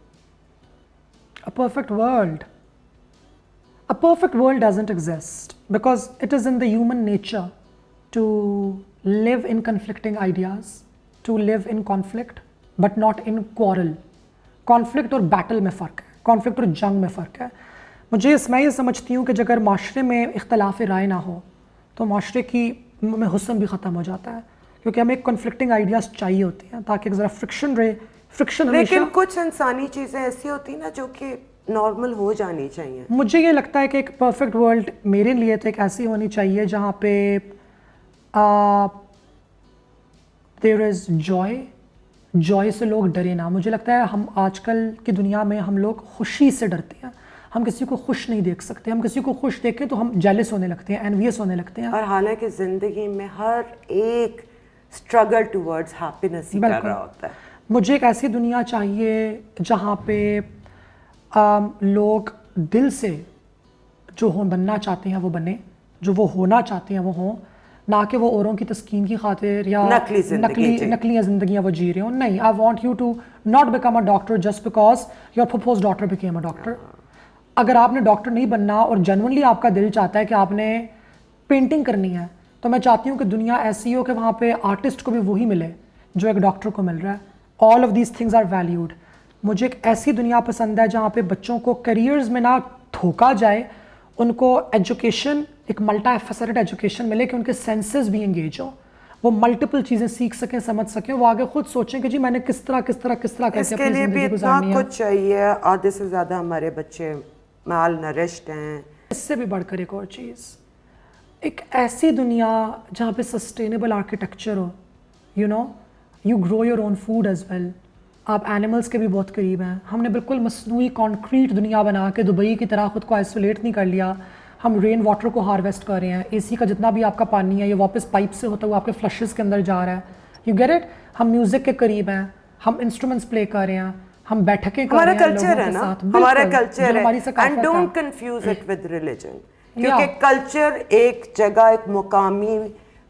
A perfect world. A perfect world doesn't exist because it is in the human nature to live in conflicting ideas, to live in conflict, but not in quarrel. Conflict اور battle میں فرق ہے. Conflict اور جنگ میں فرق ہے. میں یہ سمجھتی ہوں کہ اگر معاشرے میں اختلاف رائے نہ ہو تو معاشرے میں حسن بھی ختم ہو جاتا ہے, کیونکہ ہمیں کنفلکٹنگ آئیڈیاز چاہیے ہوتی ہیں تاکہ ذرا فرکشن رہے. فرکشن لیکن کچھ انسانی چیزیں ایسی ہوتی ہیں نا جو کہ نارمل ہو جانی چاہیے. مجھے یہ لگتا ہے کہ ایک پرفیکٹ ورلڈ میرے لیے تو ایک ایسی ہونی چاہیے جہاں پہ دیر از جوائے سے لوگ ڈرے نہ. مجھے لگتا ہے ہم آج کل کی دنیا میں ہم لوگ خوشی سے ڈرتے ہیں. ہم کسی کو خوش نہیں دیکھ سکتے. ہم کسی کو خوش دیکھیں تو ہم جیلس ہونے لگتے ہیں, انویس ہونے لگتے ہیں. اور حالانکہ زندگی میں ہر ایک اسٹرگل ٹوورڈز ہیپینس ہی کر رہا ہوتا ہے. مجھے ایک ایسی دنیا چاہیے جہاں پہ لوگ دل سے جو بننا چاہتے ہیں وہ بنیں, جو وہ ہونا چاہتے ہیں وہ ہوں, نہ کہ وہ اوروں کی تسکین کی خاطر یا نقلی زندگیاں وہ جی رہے ہوں. نہیں, I want you to not become a doctor just because your purpose daughter became a doctor. اگر آپ نے ڈاکٹر نہیں بننا اور جنونلی آپ کا دل چاہتا ہے کہ آپ نے پینٹنگ کرنی ہے تو میں چاہتی ہوں کہ دنیا ایسی ہو کہ وہاں پہ آرٹسٹ کو بھی وہی ملے جو ایک ڈاکٹر کو مل رہا ہے. All of these things are valued. مجھے ایک ایسی دنیا پسند ہے جہاں پہ بچوں کو کیریئرز میں نہ دھوکا جائے, ان کو ایجوکیشن ایک ملٹا فیسیٹڈ ایجوکیشن ملے کہ ان کے سینسز بھی انگیج ہوں, وہ ملٹیپل چیزیں سیکھ سکیں, سمجھ سکیں, وہ آگے خود سوچیں کہ جی میں نے کس طرح کر کے اپنی زندگی گزارنی ہے. کچھ چاہیے. آدھے سے زیادہ ہمارے بچے مال نرشڈ ہیں. اس سے بھی بڑھ کر ایک اور چیز, ایک ایسی دنیا جہاں پہ سسٹینیبل آرکیٹیکچر ہو. You grow your own food as well. آپ اینیملس کے بھی بہت قریب ہیں. ہم نے بالکل مصنوعی کانکریٹ دنیا بنا کے دبئی کی طرح خود کو آئسولیٹ نہیں کر لیا. ہم رین واٹر کو ہارویسٹ کر رہے ہیں. اے سی کا جتنا بھی آپ کا پانی ہے یہ واپس پائپ سے ہوتا ہوا آپ کے فلشز کے اندر جا رہا ہے. You get it. ہم میوزک کے قریب ہیں, ہم انسٹرومنٹس پلے کر رہے ہیں, ہم بیٹھکیں کر رہے ہیں لوگوں کے ساتھ. ہمارا کلچر ہے. And don't confuse it with religion, کیونکہ کلچر ایک جگہ ایک مقامی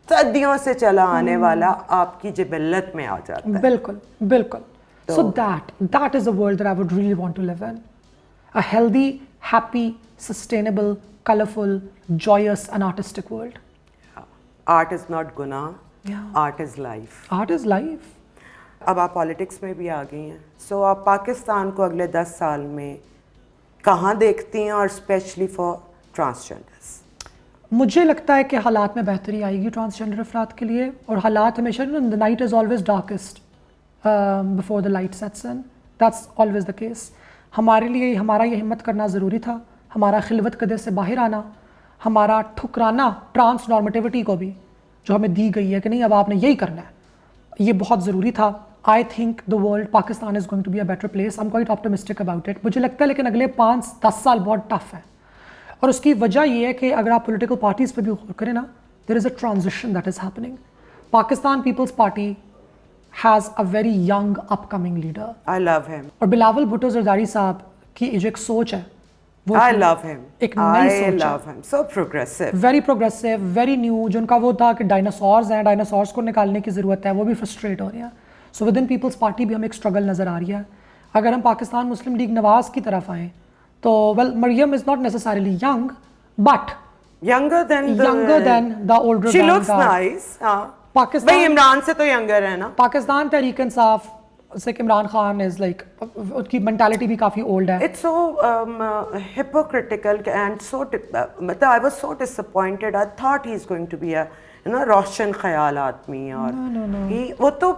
صدیوں سے چلا آنے والا آپ کی جبلت میں آ جاتا ہے. بالکل بالکل. So that is a world that I would really want to live in. A healthy, happy, sustainable, colorful, joyous and artistic world. Art is not guna. Art is life. Art is life. اب آپ politics میں بھی آ گئی ہیں. سو آپ پاکستان کو اگلے 10 سال میں کہاں دیکھتی ہیں, اور اسپیشلی فار ٹرانسجینڈرس؟ مجھے لگتا ہے کہ حالات میں بہتری آئے گی ٹرانسجینڈر افراد کے لیے. اور حالات ہمیشہ the night is always darkest before the light sets in. That's always the case. ہمارے لیے ہمارا یہ ہمت کرنا ضروری تھا, ہمارا خلوت قدے سے باہر آنا, ہمارا ٹھکرانا ٹرانس نارمیٹیوٹی کو بھی جو ہمیں دی گئی ہے کہ نہیں اب آپ نے یہی کرنا ہے, یہ بہت ضروری تھا. I think the world, Pakistan is going to be a better place. I'm quite optimistic about it. مجھے لگتا ہے لیکن اگلے 5-10 سال بہت ٹف ہیں, اور اس کی وجہ یہ ہے کہ اگر آپ پولیٹیکل پارٹیز پہ بھی غور کریں نا, there is a transition that is happening. Pakistan People's Party has a very young upcoming leader. I love him. اور بلاول بھٹو زرداری صاحب کی جو ایک سوچ ہے وہ I love him. ایک نئی سوچ ہے. I love him. So progressive. Very progressive, very new. جو ان کا وہ تھا کہ ڈائناسورز ہیں, ڈائناسورز کو نکالنے کی ضرورت ہے, وہ بھی فرسٹریٹ ہو رہے ہیں. So with in people's party بھی ہمیں ایک اسٹرگل نظر آ رہی ہے. اگر ہم پاکستان مسلم لیگ نواز کی طرف آئیں تو well Maryam is not necessarily young but younger than the older she guy. looks nice. Pakistan بھائی عمران سے تو younger ہے نا. پاکستان تحریک انصاف سے عمران خان از لائک اس کی مینٹالٹی بھی کافی اولڈ ہے. It's so hypocritical and so I was so disappointed. I thought he's going to be a روشن خیال آدمی, اور وہ تو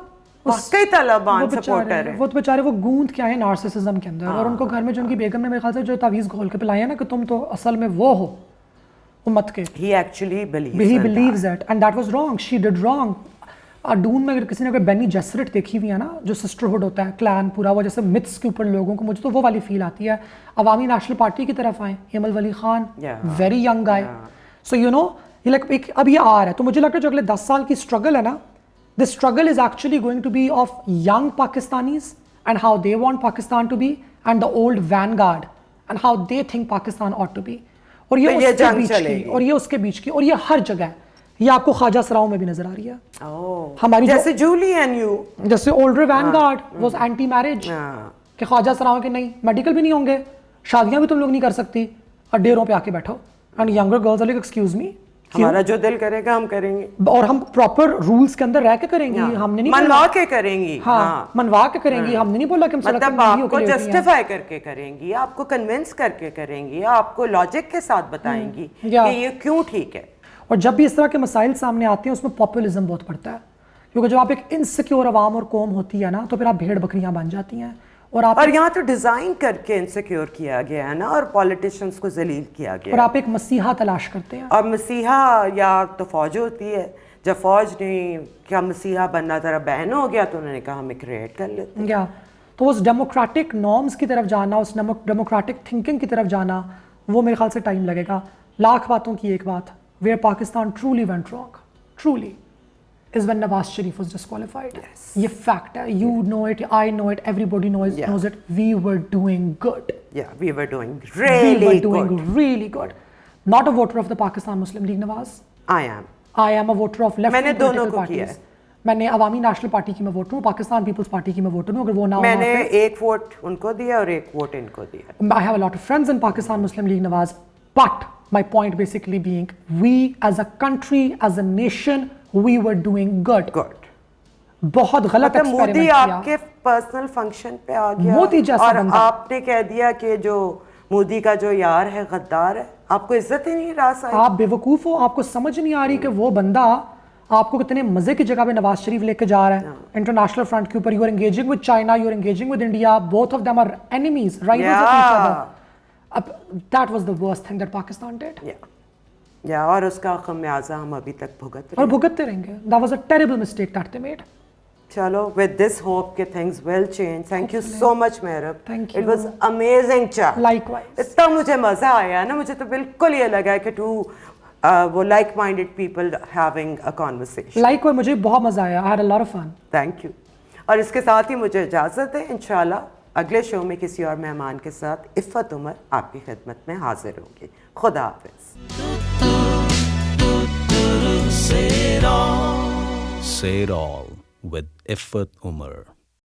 واقعی طالبان سپورٹر ہے. وہ تو بیچارے وہ گوند کے آئے نارسسزم کے اندر, اور ان کو گھر میں جو ان کی بیگم نے میرے خیال سے جو تعویذ گھول کے پلائے نا کہ تم تو اصل میں وہ ہو امت کے. He actually believes it and that was wrong. She did wrong. Dawn میں اگر کسی نے اگر بینی جیسرٹ دیکھی ہوئی ہے نا, جو سسٹرہڈ ہوتا ہے کلان پورا, وہ جیسے متس کے اوپر لوگوں کو, مجھے تو وہ والی فیل آتی ہے. عوامی نیشنل پارٹی کی طرف آئیں, ایمل ولی خان, ویری ینگ گائے. سو یہ اب یہ آ رہا ہے, تو مجھے لگتا ہے جو اگلے 10 سال کی اسٹرگل ہے نا, The struggle is actually going to be of young Pakistanis and how they want Pakistan to be, and the old vanguard and how they think Pakistan ought to be. اور یہ اس کے بیچ کی اور یہ اس کے بیچ کی اور یہ ہر جگہ ہے. یہ آپ کو خواجہ سراؤں میں بھی نظر آ رہی ہے. ہماری جیسے جولی اینڈ یو, جیسے older vanguard was anti marriage کہ خواجہ سراؤں کے نہیں میڈیکل بھی نہیں ہوں گے, شادیاں بھی تم لوگ نہیں کر سکتی, اور ڈیروں پہ آ کے بیٹھو. And younger girls are like excuse me, ہمارا جو دل کرے گا ہم کریں گے, اور ہم پراپر رولز کے اندر رہ کے کریں گی. ہم نے نہیں منوا کے کریں گی. ہاں منوا کے کریں گی. ہم نے نہیں بولا کہ ہم سڑک پہ آپ کو جسٹیفائی کر کے کریں گی, آپ کو کنونس کر کے کریں گی, آپ کو لاجک کے ساتھ بتائیں گی کہ یہ کیوں ٹھیک ہے. اور جب بھی اس طرح کے مسائل سامنے آتے ہیں اس میں پاپولزم بہت پڑتا ہے, کیونکہ جب آپ ایک انسیکیور عوام اور قوم ہوتی ہے نا تو پھر آپ بھیڑ بکریاں بن جاتی ہیں. اور یہاں تو ڈیزائن کر کے انسیکیور کیا گیا ہے نا, اور پولیٹیشنز کو ذلیل کیا گیا, اور آپ ایک مسیحا تلاش کرتے ہیں. اور مسیحا یا تو فوج ہوتی ہے, جب فوج نے کیا مسیحا بننا ذرا بین ہو گیا تو انہوں نے کہا ہمیں کریٹ کر لیتے ہیں. تو اس ڈیموکریٹک نارمز کی طرف جانا, اس ڈیموکریٹک تھنکنگ کی طرف جانا, وہ میرے خیال سے ٹائم لگے گا. لاکھ باتوں کی ایک بات, where Pakistan truly went wrong, truly is when Nawaz Sharif was disqualified. Yes. یہ fact ہے, you know it, I know it, everybody knows it. We were doing good. Yeah, we were doing really good. Not a voter of the Pakistan Muslim League, Nawaz. I am a voter of left wing political parties. میں نے عوامی national party کی میں voter ہوں, Pakistan Peoples party کی میں voter ہوں. اگر وہ نہ ہو, میں نے ایک ووٹ ان کو دیا اور ایک ووٹ ان کو دیا. I have a lot of friends in Pakistan Muslim League, Nawaz. But my point basically being, we as a country, as a nation, we were doing good. بہت غلط ایکسپیریمنٹ مودی کیا. آپ کے پرسنل فنکشن پہ آ گیا مودی جیسا اور بندہ, آپ نے کہہ دیا کہ جو مودی کا جو یار ہے غدار ہے. آپ کو عزت ہی نہیں رہا صاحب, آپ بے وقوف ہو. آپ کو سمجھ نہیں آ رہی کہ وہ بندہ آپ کو کتنے مزے کی جگہ پہ نواز شریف لے کے جا رہا ہے. انٹرنیشنل فرنٹ کے اوپر you are engaging with China, you are engaging with India, both of them are enemies, rivals of each other. That was the worst thing that Pakistan did. اور اس کا خمیازہ ہم ابھی تک بھگتتے رہیں گے. That was a terrible mistake that they made. چلو with this hope کہ things will change. Thank you so much Mehrab. Thank you. It was amazing chat. Likewise. اتنا مجھے مزہ آیا نا, مجھے تو بالکل یہ لگا کہ وہ like minded people having a conversation. Likewise, مجھے بہت مزہ آیا. I had a lot of fun. Thank you. اور اس کے ساتھ ہی مجھے اجازت ہے, انشاءاللہ اگلے شو میں کسی اور مہمان کے ساتھ عفت عمر آپ کی خدمت میں حاضر ہوگی. خدا حافظ. Say it all with Iffat Umar.